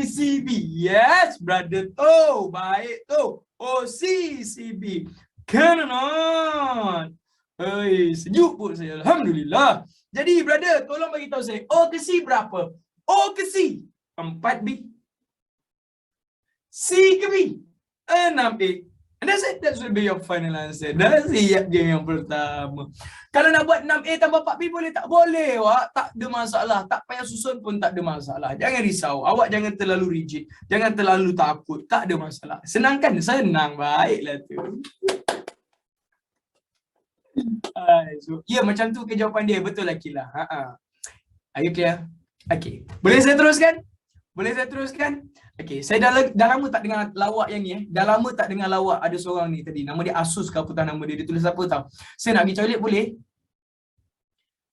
CB. Yes, brother tu. Baik tu. OC, CB. Cannot. Sejuk pun saya. Alhamdulillah. Jadi, brother, tolong bagi tahu saya. O ke C berapa? O ke C? 4B. C ke B? 6A. And that's it. That should be your final answer. Dah siap game yang pertama. Kalau nak buat 6A tambah 4B boleh tak? Boleh, Wak. Tak ada masalah. Tak payah susun pun tak ada masalah. Jangan risau. Awak jangan terlalu rigid. Jangan terlalu takut. Tak ada masalah. Senang kan? Senang. Baiklah tu. So, ya, macam tu ke jawapan dia. Betul lah, Kila. Are you clear? Okay. Boleh saya teruskan? Boleh saya teruskan? Okay, saya dah lama tak dengar lawak yang ni. Dah lama tak dengar lawak ada seorang ni tadi. Nama dia Asus ke apa tahu nama dia. Dia tulis apa tahu. Saya nak pergi toilet boleh?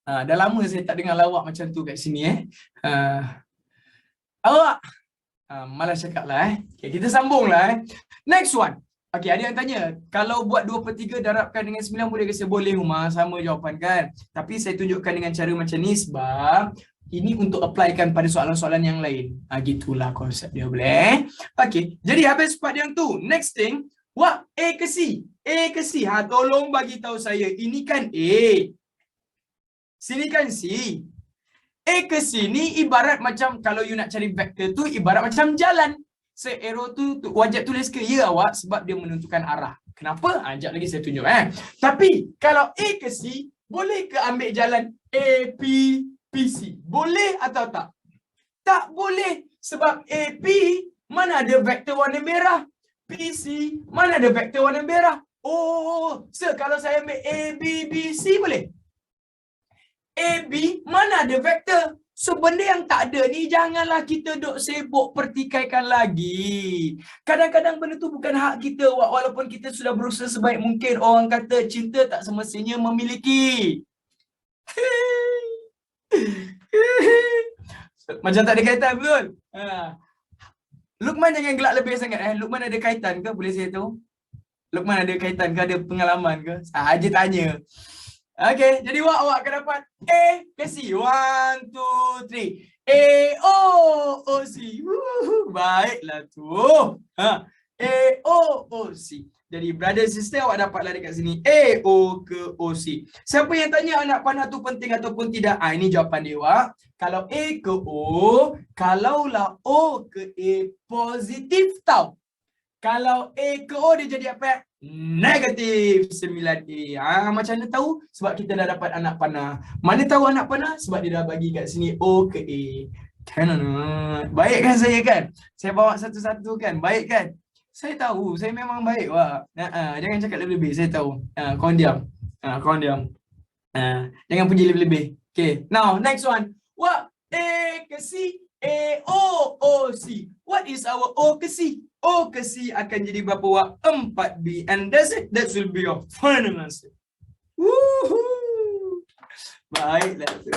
Dah lama saya tak dengar lawak macam tu kat sini Awak. Malas cakap lah Okay, kita sambung lah Next one. Okay, ada yang tanya. Kalau buat 2/3 darabkan dengan 9 boleh ke? Saya boleh, Umar. Sama jawapan kan. Tapi saya tunjukkan dengan cara macam ni sebab ini untuk applykan pada soalan-soalan yang lain. Gitulah konsep dia, boleh? Okay, jadi habis part yang tu. Next thing, Wak, A ke C? A ke C? Tolong bagi tahu saya. Ini kan A. Sini kan C. A ke C ni ibarat macam kalau you nak cari vektor tu ibarat macam jalan. So arrow tu wajib tulis ke ya awak sebab dia menentukan arah. Kenapa? Sekejap lagi saya tunjuk Tapi kalau A ke C, boleh ke ambil jalan A, P, PC? Boleh atau tak? Tak boleh. Sebab AP mana ada vektor warna merah. PC mana ada vektor warna merah. Oh, so kalau saya ambil A, B, B, C boleh? A, B mana ada vektor. So benda yang tak ada ni janganlah kita duk sibuk pertikaikan lagi. Kadang-kadang benda tu bukan hak kita walaupun kita sudah berusaha sebaik mungkin. Orang kata cinta tak semestinya memiliki. Macam tak ada kaitan, betul? Luqman jangan gelak lebih sangat Luqman ada kaitan ke? Boleh saya tahu? Luqman ada kaitan ke? Ada pengalaman ke? Saja tanya. Okay, jadi awak akan dapat A ke C. 1, 2, 3. A, O, O, C. Baiklah tu. A, O, O, C. Jadi brother sister awak dapatlah dekat sini A, O ke O, C. Siapa yang tanya anak panah tu penting ataupun tidak? Ini jawapan dia, Wak. Kalau A ke O, kalaulah O ke A positif tau. Kalau A ke O dia jadi apa? Negatif 9A. Macam mana tahu? Sebab kita dah dapat anak panah. Mana tahu anak panah? Sebab dia dah bagi kat sini O ke A. Kan? Baik kan saya kan? Saya bawa satu-satu kan? Baik kan? Saya tahu. Saya memang baik, Wak. Jangan cakap lebih-lebih. Saya tahu. Korang diam. Korang diam. Jangan puji lebih-lebih. Okay. Now, next one. Wak, A ke C? A, O, O, C. What is our O ke C? O ke C akan jadi berapa, Wak? 4B. And that's it. That will be your final answer. Woohoo! Baiklah tu.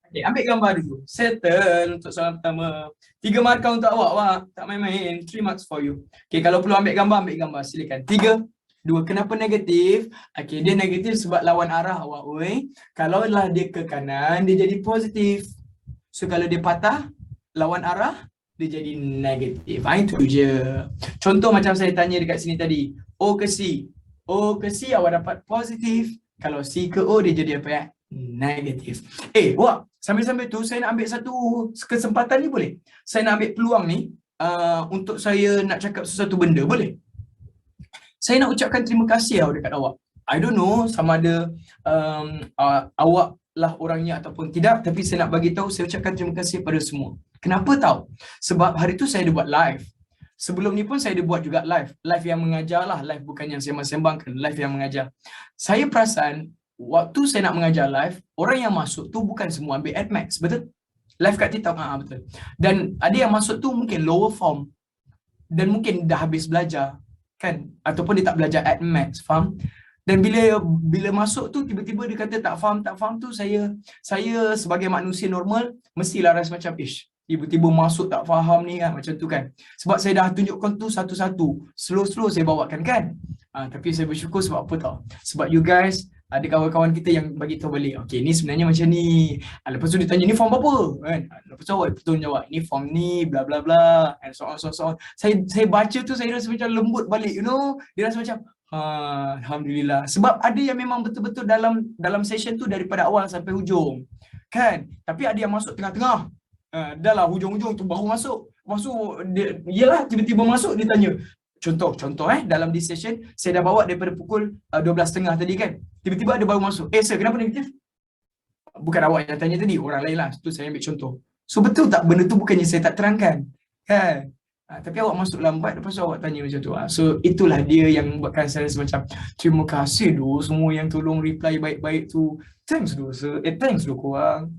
Okay, ambil gambar dulu. Settle untuk soalan pertama. 3 markah untuk awak, Wak. Tak main-main. 3 marks for you. Okay, kalau perlu ambil gambar. Silakan. 3, 2. Kenapa negatif? Okay, dia negatif sebab lawan arah, awak. Kalau lah dia ke kanan, dia jadi positif. So kalau dia patah, lawan arah, dia jadi negatif. Itu je. Contoh macam saya tanya dekat sini tadi. O ke C. O ke C awak dapat positif. Kalau C ke O dia jadi apa ya? Negatif. Wak, sambil-sambil tu saya nak ambil satu kesempatan ni boleh? Saya nak ambil peluang ni untuk saya nak cakap sesuatu benda, boleh? Saya nak ucapkan terima kasih dekat awak. I don't know sama ada awak lah orangnya ataupun tidak, tapi saya nak bagi tahu saya ucapkan terima kasih pada semua. Kenapa tahu? Sebab hari tu saya ada buat live. Sebelum ni pun saya ada buat juga live. Live yang mengajar lah, live bukan yang sembang-sembangkan, live yang mengajar. Saya perasan waktu saya nak mengajar live, orang yang masuk tu bukan semua ambil AdMax, betul? Live kat TikTok, betul. Dan ada yang masuk tu mungkin lower form dan mungkin dah habis belajar, kan? Ataupun dia tak belajar AdMax, faham? Dan bila masuk tu tiba-tiba dia kata tak faham tu saya sebagai manusia normal mestilah rasa macam tiba-tiba masuk tak faham ni kan, macam tu kan. Sebab saya dah tunjukkan tu satu-satu. Slow saya bawakan kan. Tapi saya bersyukur sebab apa tau? Sebab you guys ada kawan-kawan kita yang bagi tahu balik. Okay, ni sebenarnya macam ni. Lepas tu dia tanya ni form apa kan? Lepas tu awak betul jawab ni form ni bla bla bla and so on. Saya baca tu saya rasa macam lembut balik, you know. Dia rasa macam alhamdulillah. Sebab ada yang memang betul-betul dalam session tu daripada awal sampai hujung. Kan? Tapi ada yang masuk tengah-tengah. Dah lah hujung-hujung tu baru masuk. Dia, yelah tiba-tiba masuk dia tanya, Contoh dalam this session saya dah bawa daripada pukul 12.30 tadi kan. Tiba-tiba ada baru masuk. Sir, kenapa negatif? Bukan awak yang tanya tadi, orang lain lah. Tu saya ambil contoh. So betul tak benda tu bukannya saya tak terangkan. Kan? Tapi awak masuk lambat, lepas tu awak tanya macam tu. So itulah dia yang membuatkan saya semacam terima kasih doh semua yang tolong reply baik-baik tu. Thanks doh sir. Thanks doh korang.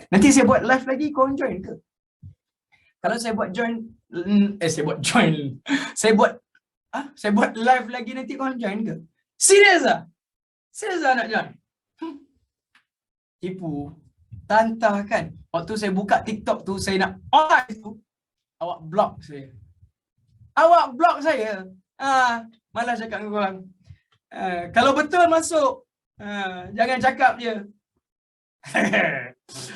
Nanti saya buat live lagi, korang join ke? Kalau saya buat join, saya buat live lagi nanti korang join ke? Serius ah? Serius ah nak join? Tipu. Tantah kan? Waktu saya buka TikTok tu, saya nak live tu, awak block saya. Awak block saya. Malas cakap dengan korang. Kalau betul masuk, jangan cakap je.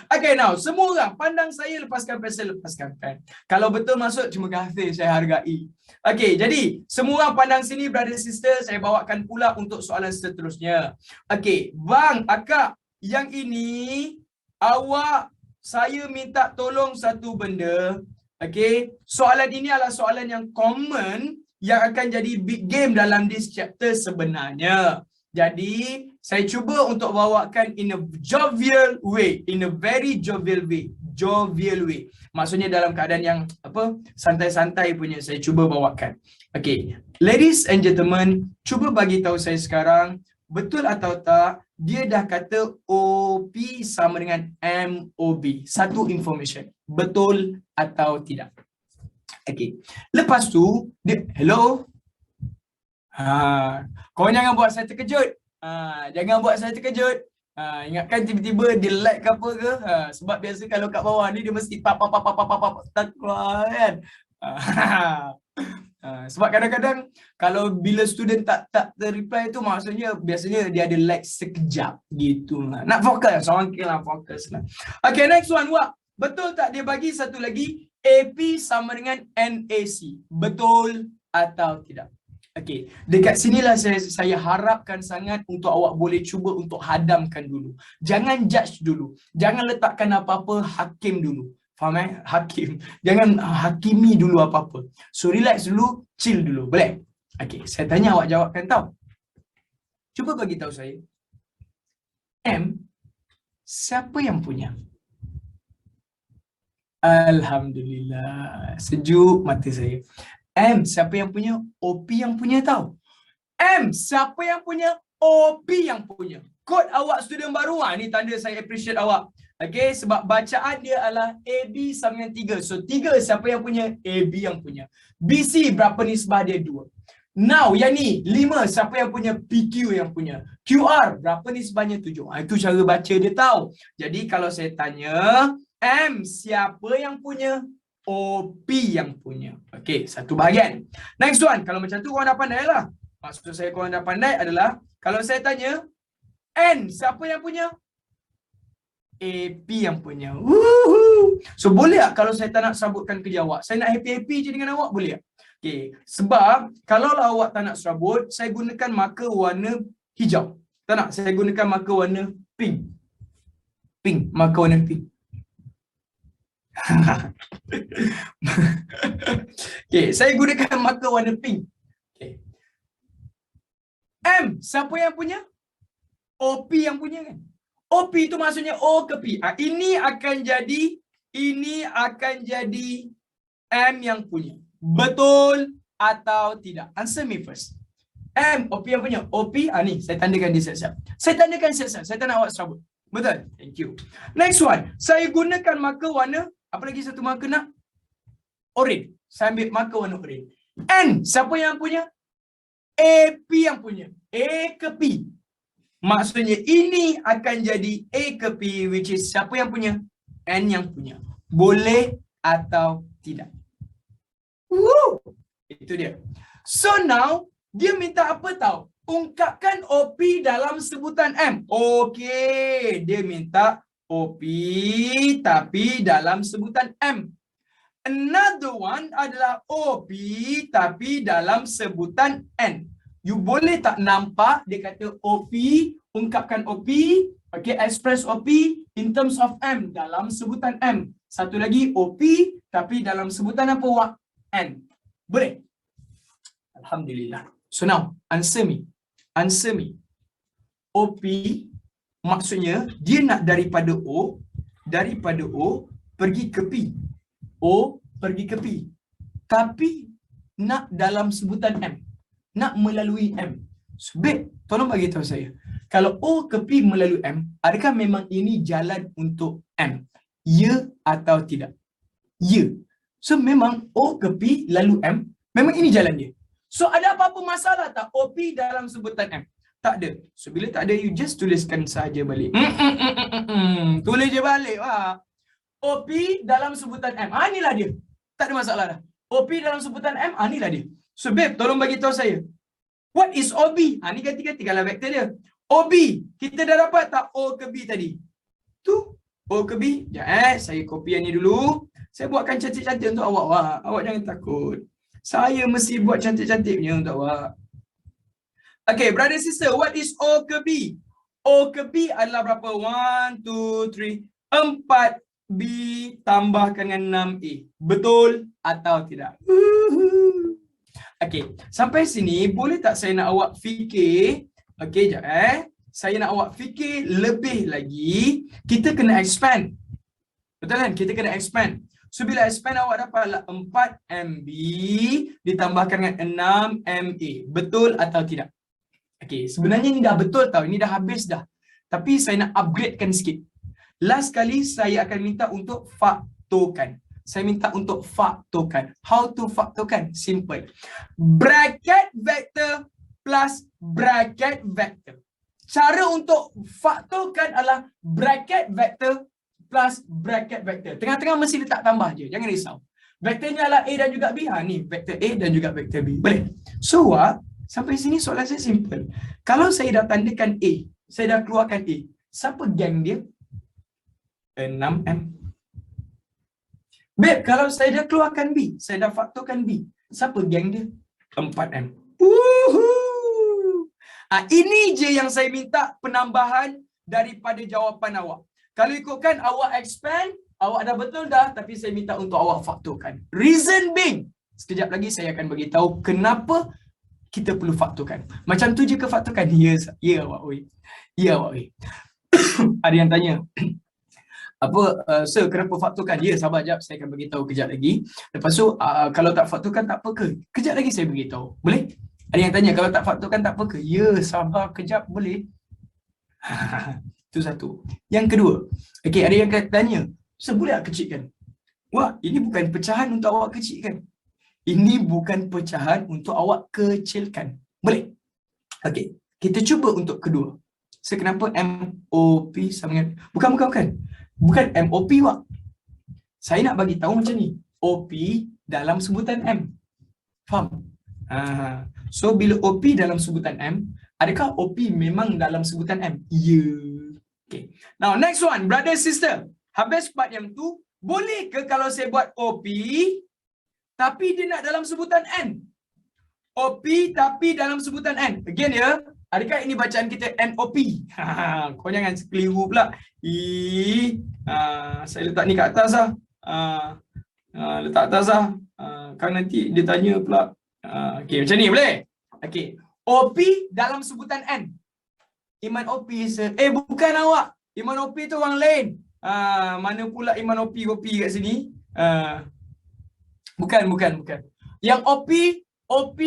Okay, now semua orang pandang saya lepaskan pen, saya lepaskan pen. Kalau betul masuk, terima kasih, saya hargai. Okay, jadi semua orang pandang sini, brother sister, saya bawakan pula untuk soalan seterusnya. Okay, bang, akak, yang ini awak, saya minta tolong satu benda. Okay, soalan ini adalah soalan yang common yang akan jadi big game dalam this chapter sebenarnya. Jadi, saya cuba untuk bawakan in a jovial way, in a very jovial way. Maksudnya dalam keadaan yang santai-santai punya saya cuba bawakan. Okay, ladies and gentlemen, cuba bagi tahu saya sekarang, betul atau tak dia dah kata OP sama dengan MOB. Satu information, betul atau tidak? Okay, lepas tu dia hello. Kau jangan buat saya terkejut. Jangan buat saya terkejut. Ingatkan tiba-tiba dia like ke apa ke. Sebab biasa kalau kat bawah ni dia mesti pap tak keluar kan. Sebab kadang-kadang kalau bila student tak reply tu, maksudnya biasanya dia ada like sekejap gitu lah. Nak fokus, seorang kira fokus lah. Okay, next one. Wak, betul tak dia bagi satu lagi AP sama dengan NAC? Betul atau tidak? Okay, dekat sinilah saya harapkan sangat untuk awak boleh cuba untuk hadamkan dulu. Jangan judge dulu. Jangan letakkan apa-apa hakim dulu. Faham Hakim. Jangan hakimi dulu apa-apa. So relax dulu, chill dulu. Boleh? Okay, saya tanya awak jawabkan tau. Cuba bagi tahu saya. M, siapa yang punya? Alhamdulillah. Sejuk mata saya. M, siapa yang punya? OP yang punya tau. M, siapa yang punya? OP yang punya. Kod awak student baru, ni tanda saya appreciate awak. Okay, sebab bacaan dia adalah AB sama dengan 3. So 3 siapa yang punya? AB yang punya. BC berapa nisbah dia? 2. Now yang ni 5 siapa yang punya? PQ yang punya. QR berapa nisbahnya? 7. Itu cara baca dia tahu. Jadi kalau saya tanya M, siapa yang punya? OP yang punya. Okay, satu bahagian. Next one, kalau macam tu korang dah pandai lah. Maksud saya korang dah pandai adalah, kalau saya tanya N, siapa yang punya? AP yang punya. Woohoo. So boleh tak kalau saya tak nak serabutkan kerja awak? Saya nak happy-happy je dengan awak, boleh tak? Okay, sebab kalau awak tak nak serabut, saya gunakan marker warna hijau. Tak nak? Saya gunakan marker warna pink. Pink, marker warna pink. Okay, saya gunakan marker warna pink. Okay. M, siapa yang punya? OP yang punya kan? OP itu maksudnya O ke P. Ini akan jadi M yang punya. Betul atau tidak? Answer me first. M, OP yang punya. OP, ni saya tandakan dia siap-siap. Saya tandakan siap-siap. Saya tak nak awak serabut. Betul? Thank you. Next one. Saya gunakan marker warna, apa lagi satu marker nak? Orange. Saya ambil marker warna orange. N, siapa yang punya? AP yang punya. A ke P. Maksudnya ini akan jadi A ke P, which is siapa yang punya? N yang punya. Boleh atau tidak? Woo! Itu dia. So now, dia minta apa tahu? Ungkapkan OP dalam sebutan M. Okey, dia minta OP tapi dalam sebutan M. Another one adalah OP tapi dalam sebutan N. You boleh tak nampak dia kata OP, ungkapkan OP, okay, express OP in terms of M, dalam sebutan M. Satu lagi OP tapi dalam sebutan apa, Wak? N. Boleh? Alhamdulillah. So now, answer me. Answer me. OP maksudnya dia nak daripada O pergi ke P. O pergi ke P. Tapi nak dalam sebutan M. Nak melalui M. So, babe, tolong bagi tahu saya. Kalau O ke P melalui M, adakah memang ini jalan untuk M? Ya atau tidak? Ya. So memang O ke P lalu M, memang ini jalan dia. So ada apa-apa masalah tak OP dalam sebutan M? Tak ada. So bila tak ada, you just tuliskan saja balik. Tulis je balik. Wah. OP dalam sebutan M. Inilah dia. Tak ada masalah dah. OP dalam sebutan M, inilah dia. So babe, tolong bagi tahu saya. What is OB? Ni ganti-gantikanlah vektor dia. OB, kita dah dapat tak O ke B tadi? Tu, O ke B. Sekejap saya copy yang ni dulu. Saya buatkan cantik-cantik untuk awak. Wah. Awak jangan takut. Saya mesti buat cantik-cantiknya untuk awak. Okay, brother sister, what is O ke B? O ke B adalah berapa? 1, 2, 3, 4 B tambahkan dengan 6 A. Betul atau tidak? Okay, sampai sini boleh tak saya nak awak fikir? Okay, sekejap saya nak awak fikir lebih lagi. Kita kena expand. Betul kan? Kita kena expand. So bila expand awak dapatlah 4 MB ditambahkan dengan 6 MA. Betul atau tidak? Okay, sebenarnya ni dah betul tau. Ini dah habis dah. Tapi saya nak upgradekan sikit. Last kali saya akan minta untuk faktorkan. Saya minta untuk faktorkan. How to faktorkan? Simple. Bracket vector plus bracket vector. Cara untuk faktorkan adalah bracket vector plus bracket vector. Tengah-tengah mesti letak tambah je. Jangan risau. Vektornya adalah A dan juga B. Ni vektor A dan juga vektor B. Boleh? So, sampai sini soalan saya simple. Kalau saya dah tandakan A, saya dah keluarkan A, siapa geng dia? 6M. Babe, kalau saya dah keluarkan B, saya dah faktorkan B, siapa geng dia? 4M. Ini je yang saya minta penambahan daripada jawapan awak. Kalau ikutkan awak expand, awak dah betul dah, tapi saya minta untuk awak faktorkan. Reason being, sekejap lagi saya akan bagi tahu kenapa kita perlu faktorkan. Macam tu je ke faktorkan? Ya awak oi. Ya awak oi. Ada yang tanya, apa sir kenapa faktorkan? Ya, sabar jap, saya akan bagi tahu kejap lagi. Lepas tu kalau tak faktorkan tak apa ke? Kejap lagi saya bagi tahu. Boleh? Ada yang tanya kalau tak faktorkan tak apa ke? Ya, sabar kejap boleh. Itu satu. Yang kedua, okey, ada yang tanya, sir boleh tak kecilkan? Wah, ini bukan pecahan untuk awak kecilkan. Ini bukan pecahan untuk awak kecilkan. Boleh? Okey, kita cuba untuk kedua. So, kenapa MOP sama dengan... Bukan. Bukan MOP, Wak. Saya nak bagi tahu macam ni. OP dalam sebutan M. Faham? So, bila OP dalam sebutan M, adakah OP memang dalam sebutan M? Ya. Okay. Now, next one. Brother, sister. Habis part yang tu, boleh ke kalau saya buat OP, tapi dia nak dalam sebutan N? OP tapi dalam sebutan N. Again ya. Adakah ini bacaan kita NOP? Kau jangan keliru pula. Saya letak ni kat atas lah. Letak atas lah. Kan nanti dia tanya pula. Okay, macam ni boleh? Okay. OP dalam sebutan N. Iman OP bukan awak. Iman OP tu orang lain. Mana pula Iman OP kat sini? Bukan. Yang OP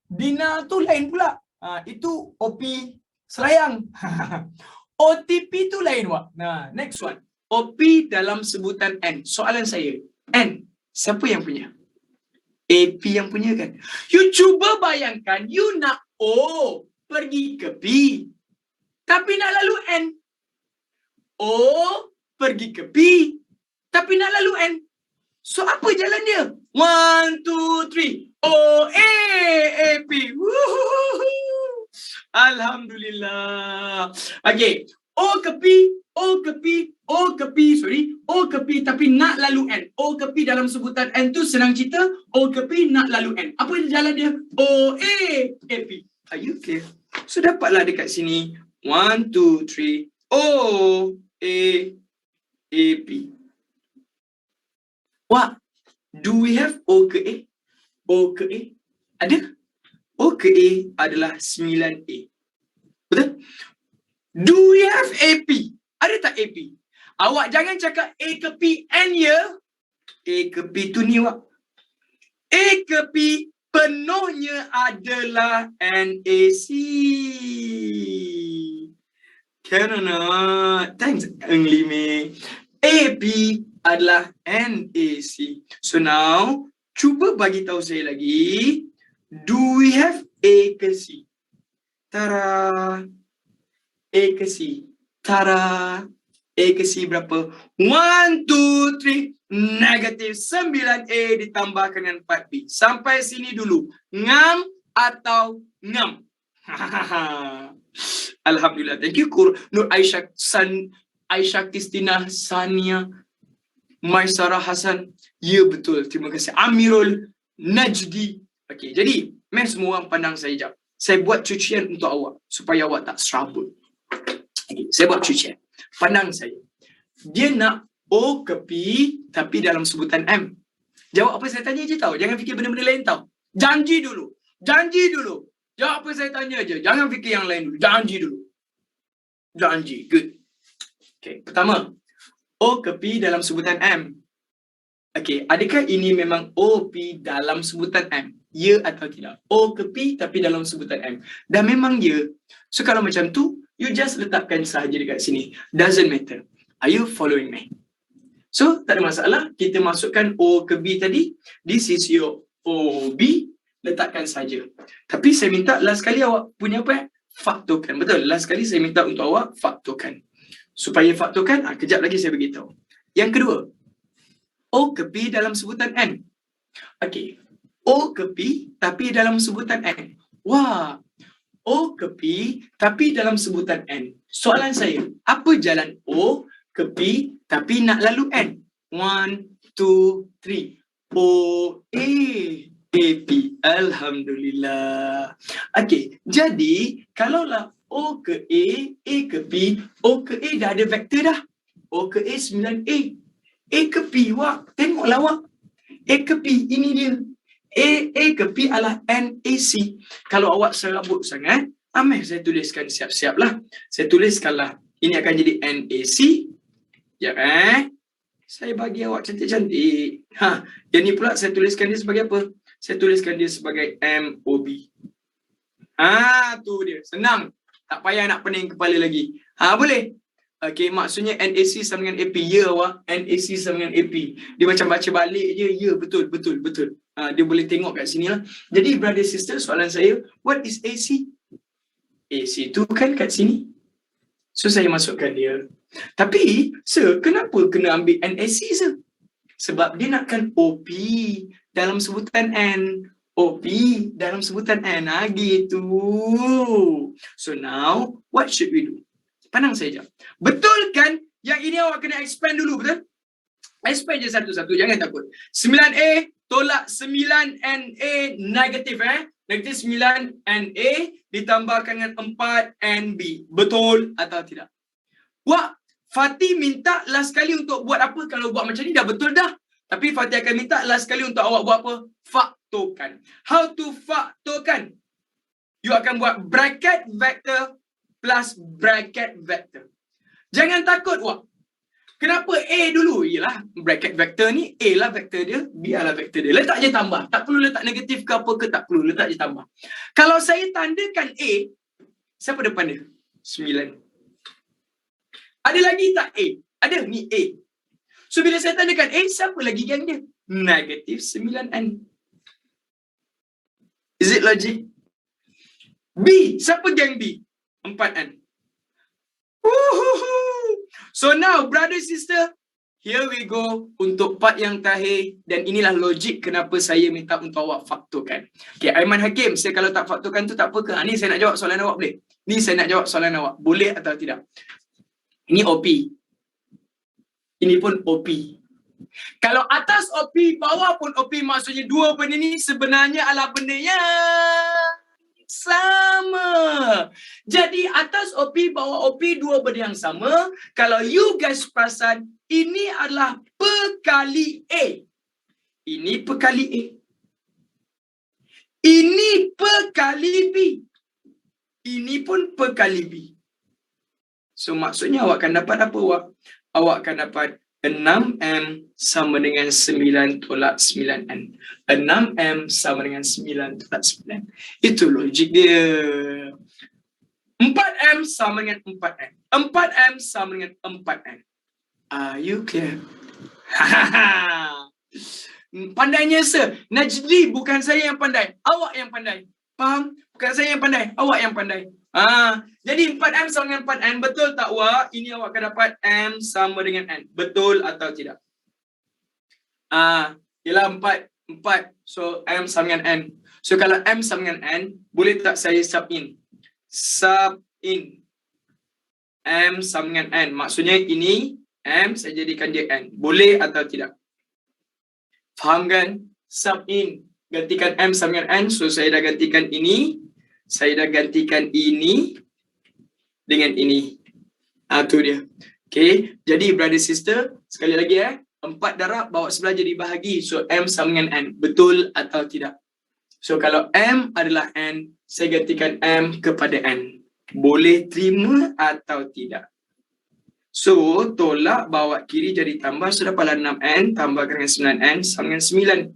Dina tu lain pula. Itu OP Selayang. OTP tu lain, Wak. Next one. OP dalam sebutan N. Soalan saya, N, siapa yang punya? AP yang punya kan? You cuba bayangkan, you nak O pergi ke P, tapi nak lalu N. O pergi ke P, tapi nak lalu N. So, apa jalan dia? 1, 2, 3. O, A, A, P. Alhamdulillah. Okay. O ke P, O ke P, O ke P, O ke P tapi nak lalu N. O ke P dalam sebutan N tu senang cerita, O ke P nak lalu N. Apa jalan dia? O, A, A, P. Are you clear? So, dapatlah dekat sini. 1, 2, 3. O, A, A, P. Wah, do we have O ke A? O ke A? Ada? O ke A adalah 9A. Betul? Do we have AP? Ada tak AP? Awak jangan cakap A ke P N ya. A ke P tu ni awak. A ke P penuhnya adalah NAC. Can or not? Thanks, Eng Lime. AP adalah NAC. So now, cuba bagi tahu saya lagi. Do we have A ke C? Tara. A ke C. Tara. A ke C berapa? 1, 2, 3. Negatif 9A ditambahkan dengan 4B. Sampai sini dulu. Ngam atau ngam? Alhamdulillah. Thank you, Nur Aisyah Kristina Sania Maisarah Hasan. Ya, betul. Terima kasih. Amirul Najdi. Okey, jadi, semua orang pandang saya jap. Saya buat cucian untuk awak supaya awak tak serabut. Okay, saya buat cucian. Pandang saya. Dia nak O ke P tapi dalam sebutan M. Jawab apa saya tanya je tau. Jangan fikir benda-benda lain tau. Janji dulu. Janji dulu. Jawab apa saya tanya je. Jangan fikir yang lain dulu. Janji dulu. Janji. Good. Okay, pertama. O ke P dalam sebutan M. Okay, adakah ini memang O P dalam sebutan M? Ya atau tidak? O ke P tapi dalam sebutan M. Dan memang ya. So kalau macam tu, you just letakkan sahaja dekat sini. Doesn't matter. Are you following me? So, tak ada masalah. Kita masukkan O ke B tadi. This is your OB. Letakkan saja. Tapi saya minta last kali awak punya apa? Faktorkan. Betul? Last kali saya minta untuk awak faktorkan. Supaya faktorkan, kejap lagi saya beritahu. Yang kedua, O ke P dalam sebutan N. Okey. O ke P tapi dalam sebutan N. Wah. O ke P tapi dalam sebutan N. Soalan saya, apa jalan O ke P tapi nak lalu N? 1, 2, 3. O, A, A, P. Alhamdulillah. Okey, jadi kalaulah O ke A ke P, O ke A dah ada vektor dah. O ke A 9A. A ke P, wak. Tengoklah wak. A ke P, ini dia. A ke P adalah NAC. Kalau awak serabut sangat, saya tuliskan siap-siap lah. Saya tuliskanlah. Ini akan jadi NAC. Ya, saya bagi awak cantik-cantik. Yang ni pula saya tuliskan dia sebagai apa? Saya tuliskan dia sebagai MOB. Tu dia. Senang. Tak payah nak pening kepala lagi. Boleh? Okey, maksudnya NAC sama dengan AP. Ya, awak. NAC sama dengan AP. Dia macam baca balik je. Ya, betul. Dia boleh tengok kat sini lah. Jadi, brother sister, soalan saya, what is AC? AC tu kan kat sini. So, saya masukkan dia. Tapi, sir, kenapa kena ambil NAC, sir? Sebab dia nakkan OP dalam sebutan N. OP dalam sebutan N. Gitu. So, now, what should we do? Pandang saya je. Betul kan? Yang ini awak kena expand dulu, betul? Expand je satu-satu. Jangan takut. 9A tolak 9NA negatif. Negatif 9NA ditambahkan dengan 4NB. Betul atau tidak? Wah, Fatih minta last kali untuk buat apa? Kalau buat macam ni dah betul dah. Tapi Fatih akan minta last kali untuk awak buat apa? Faktorkan. How to faktorkan? You akan buat bracket vector plus bracket vector. Jangan takut, wak. Kenapa A dulu? Yelah, bracket vector ni, A lah vector dia, B lah vector dia. Letak je tambah. Tak perlu letak negatif ke apa ke, tak perlu. Letak je tambah. Kalau saya tandakan A, siapa depan dia? 9. Ada lagi tak A? Ada, ni A. So, bila saya tandakan A, siapa lagi gang dia? Negatif 9N. Is it logic? B, siapa gang B? 4N. So now, brother, sister, here we go untuk part yang terakhir. Dan inilah logik kenapa saya minta untuk awak faktorkan. Okay, Aiman Hakim, saya kalau tak faktorkan tu tak apa ke? Ni saya nak jawab soalan awak boleh? Ni saya nak jawab soalan awak. Boleh atau tidak? Ini OP. Ini pun OP. Kalau atas OP, bawah pun OP, maksudnya dua benda ni sebenarnya adalah benda yang sama. Jadi atas OP, bawah OP, dua benda yang sama. Kalau you guys perasan, ini adalah perkali A. Ini perkali A. Ini P kali B. Ini pun P kali B. So maksudnya awak akan dapat apa awak? Awak akan dapat 6M sama dengan 9 tolak 9N. 6M sama dengan 9 tolak 9. Itu logik dia. 4M sama dengan 4N. 4M sama dengan 4N. Are you clear? Pandainya sir. Najli, bukan saya yang pandai. Awak yang pandai. Faham? Bukan saya yang pandai. Awak yang pandai. Jadi 4M sama dengan 4N. Betul tak awak? Ini awak akan dapat M sama dengan N. Betul atau tidak? Ialah 4. So M sama dengan N. So kalau M sama dengan N, boleh tak saya sub in? Sub in. M sama dengan N. Maksudnya ini M, saya jadikan dia N. Boleh atau tidak? Faham kan? Sub in. Gantikan M sama dengan N. So saya dah gantikan ini. Saya dah gantikan ini dengan ini. Tu dia. Okay. Jadi brother sister, sekali lagi 4 darab bawa sebelah jadi bahagi. So M sama dengan N. Betul atau tidak? So kalau M adalah N, saya gantikan M kepada N. Boleh terima atau tidak? So tolak bawa kiri jadi tambah. So dapatlah 6N tambahkan dengan 9N sama dengan 9.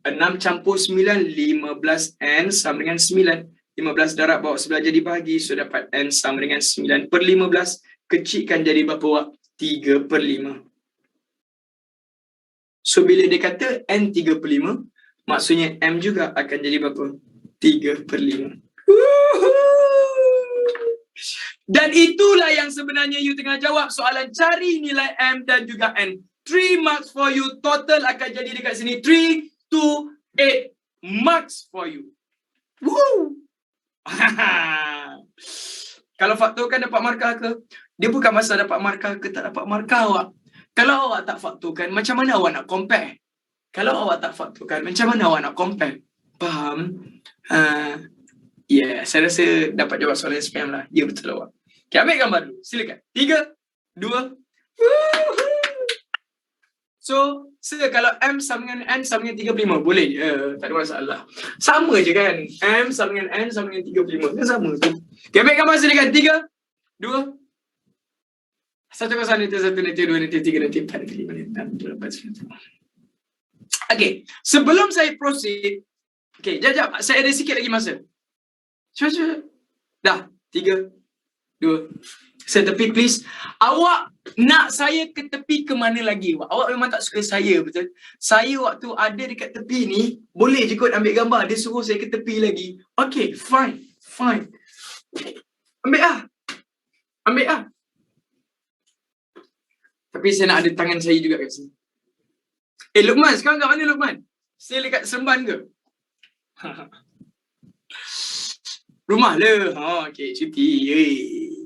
6 campur 9, 15N sama dengan 9. 15 darab bawa sebelah jadi bahagi. So dapat N sama dengan 9 per 15. Kecilkan jadi berapa awak? 3 per 5. So bila dia kata N 3 per 5, maksudnya M juga akan jadi berapa? 3 per 5. Dan itulah yang sebenarnya you tengah jawab soalan cari nilai M dan juga N. 3 marks for you. Total akan jadi dekat sini 3 to 8 marks for you. Woo! Kalau faktorkan dapat markah ke? Dia bukan masalah dapat markah ke tak dapat markah awak. Kalau awak tak faktorkan, macam mana awak nak compare? Kalau awak tak faktorkan, macam mana awak nak compare? Faham? Saya rasa dapat jawab soalan SPM lah. Ya, betul awak. Okay, ambil gambar dulu. Silakan. 3, 2. So, kalau M sama dengan N sama dengan 35, boleh je. Tak ada masalah. Sama je kan? M sama dengan N sama dengan 35. Kan sama tu. Okay, ambil gambar silakan. 3, 2. 1, 0, nanti 1, nanti 2, nanti 3, nanti 4, nanti 5, nanti 6, nanti 7, nanti 8. Okay, sebelum saya proceed, okay, jap, saya ada sikit lagi masa. Cuba. Dah, 3, 2. Saya tepi please. Awak nak saya ke tepi ke mana lagi? Awak memang tak suka saya, betul? Saya waktu ada dekat tepi ni, boleh je kot ambil gambar. Dia suruh saya ke tepi lagi. Okay, fine. Ambil lah. Tapi saya nak ada tangan saya juga kat sini. Luqman, sekarang kat mana Luqman? Saya dekat Seremban ke? Rumah le. Okay, cuti.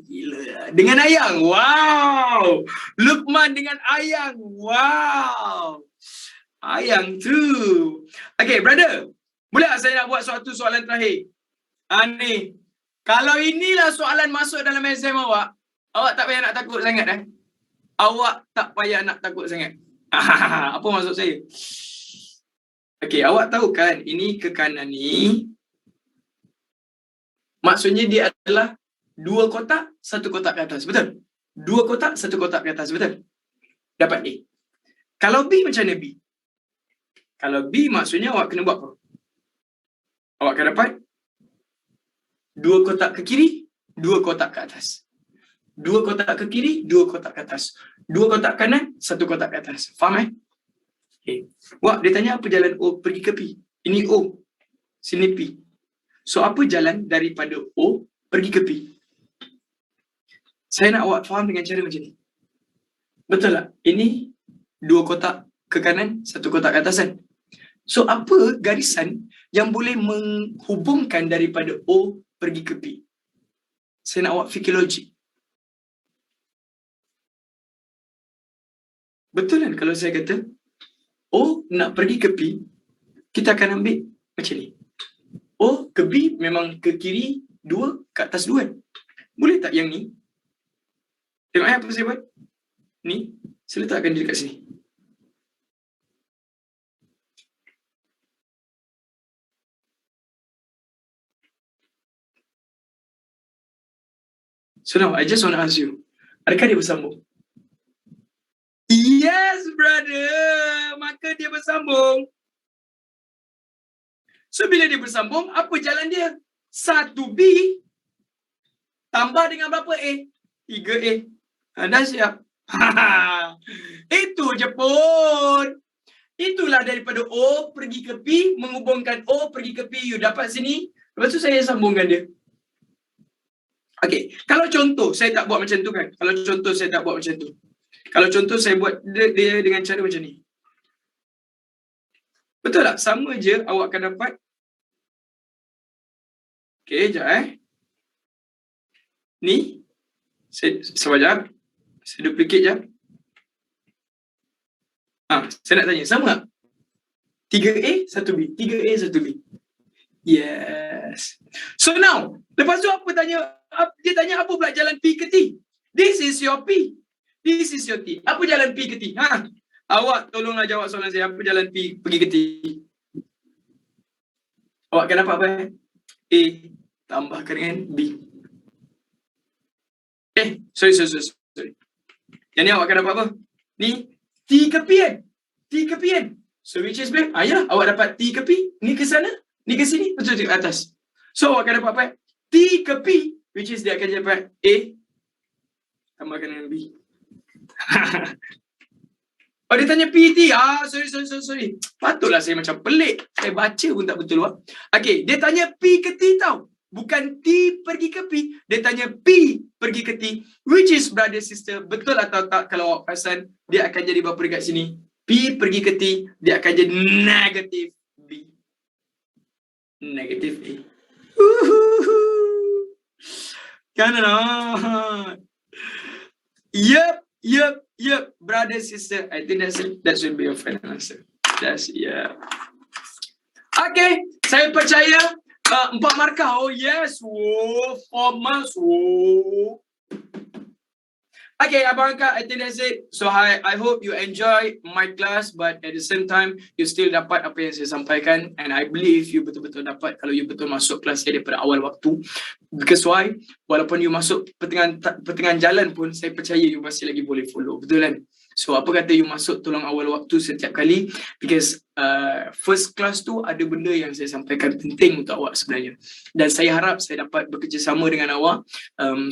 Gila. Dengan Ayang. Wow. Luqman dengan Ayang. Wow. Ayang tu. Okay, brother. Boleh tak saya nak buat suatu soalan terakhir? Ni. Kalau inilah soalan masuk dalam exam awak tak payah nak takut sangat Awak tak payah nak takut sangat. Apa maksud saya? Okay, awak tahu kan ini ke kanan ni. Maksudnya dia adalah 2 kotak, 1 kotak ke atas. Betul? 2 kotak, 1 kotak ke atas. Betul? Dapat A. Kalau B macam mana B? Kalau B maksudnya awak kena buat apa? Awak akan dapat 2 kotak ke kiri, 2 kotak ke atas. 2 kotak ke kiri, 2 kotak ke atas. 2 kotak kanan, 1 kotak ke atas. Faham Okay. Wah, dia tanya apa jalan O pergi ke P. Ini O. Sini P. So, apa jalan daripada O pergi ke P? Saya nak awak faham dengan cara macam ni. Betul tak? Ini 2 kotak ke kanan, 1 kotak ke atas kan? So, apa garisan yang boleh menghubungkan daripada O pergi ke P? Saya nak awak fikir logik. Betul kan kalau saya kata O nak pergi ke P, kita akan ambil macam ni. O ke B memang ke kiri 2, ke atas 2 kan? Boleh tak yang ni? Tengok apa saya buat? Ni, saya letakkan dia dekat sini. So now, I just want to ask you, adakah dia bersambung? Yes, brother. Maka dia bersambung. So, bila dia bersambung, apa jalan dia? 1B tambah dengan berapa A? 3A. Dah siap. Itu je pun. Itulah daripada O pergi ke P, menghubungkan O pergi ke P. You dapat sini. Lepas tu saya sambungkan dia. Okay. Kalau contoh, saya tak buat macam tu kan. Kalau contoh, saya tak buat macam tu. Kalau contoh, saya buat dia dengan cara macam ni. Betul tak? Sama je awak akan dapat. Okay, sekejap Ni. Sekejap. Saya duplicate je. Saya nak tanya, sama tak? 3A, 1B. 3A, 1B. Yes. So now, lepas tu dia tanya apa pula jalan P ke T? This is your P. This is your T. Apa jalan P ke T? Awak tolonglah jawab soalan saya. Apa jalan P pergi ke T? Awak akan dapat apa? A tambahkan dengan B. Sorry. Yang ni awak akan dapat apa? Ni T ke P kan? T ke P kan? So which is B? Ya, awak dapat T ke P. Ni ke sana, ni ke sini, betul ke atas. So awak akan dapat apa? T ke P, which is dia akan dapat A tambahkan dengan B. Dia tanya PT. Sorry. Patutlah saya macam pelik. Saya baca pun tak betul. Okay, dia tanya P ke T tau. Bukan T pergi ke P. Dia tanya P pergi ke T. Which is brother sister. Betul atau tak kalau awak perasan. Dia akan jadi berapa dekat sini. P pergi ke T. Dia akan jadi negatif B. Negatif A. Cannot. Yep, brother, sister. I think that's it. That should be your final answer. Okay, saya percaya 4 markah. Oh yes, 4 marks. Okay, Abang Angkat, I think that's it. So I hope you enjoy my class, but at the same time, you still dapat apa yang saya sampaikan. And I believe you betul-betul dapat kalau you betul masuk kelas saya daripada awal waktu. Because why? Walaupun you masuk pertengahan jalan pun, saya percaya you masih lagi boleh follow. Betul kan? So apa kata you masuk tolong awal waktu setiap kali. Because first class tu ada benda yang saya sampaikan penting untuk awak sebenarnya. Dan saya harap saya dapat bekerjasama dengan awak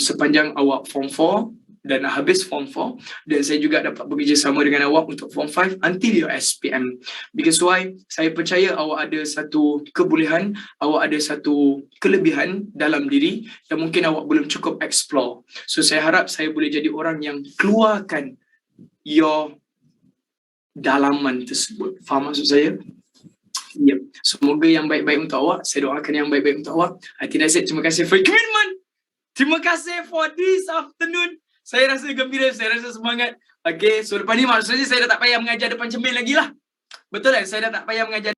sepanjang awak form 4 dan habis form 4, dan saya juga dapat bekerjasama dengan awak untuk form 5 until your SPM. Because why? Saya percaya awak ada satu kebolehan, awak ada satu kelebihan dalam diri yang mungkin awak belum cukup explore. So saya harap saya boleh jadi orang yang keluarkan your dalaman tersebut. Faham maksud saya? Yep. Semoga yang baik-baik untuk awak. Saya doakan yang baik-baik untuk awak. Tidak saya terima kasih for your commitment. Terima kasih for this afternoon. Saya rasa gembira, saya rasa semangat. Okay, so lepas ni maksudnya saya dah tak payah mengajar depan cermin lagi lah. Betul kan? Saya dah tak payah mengajar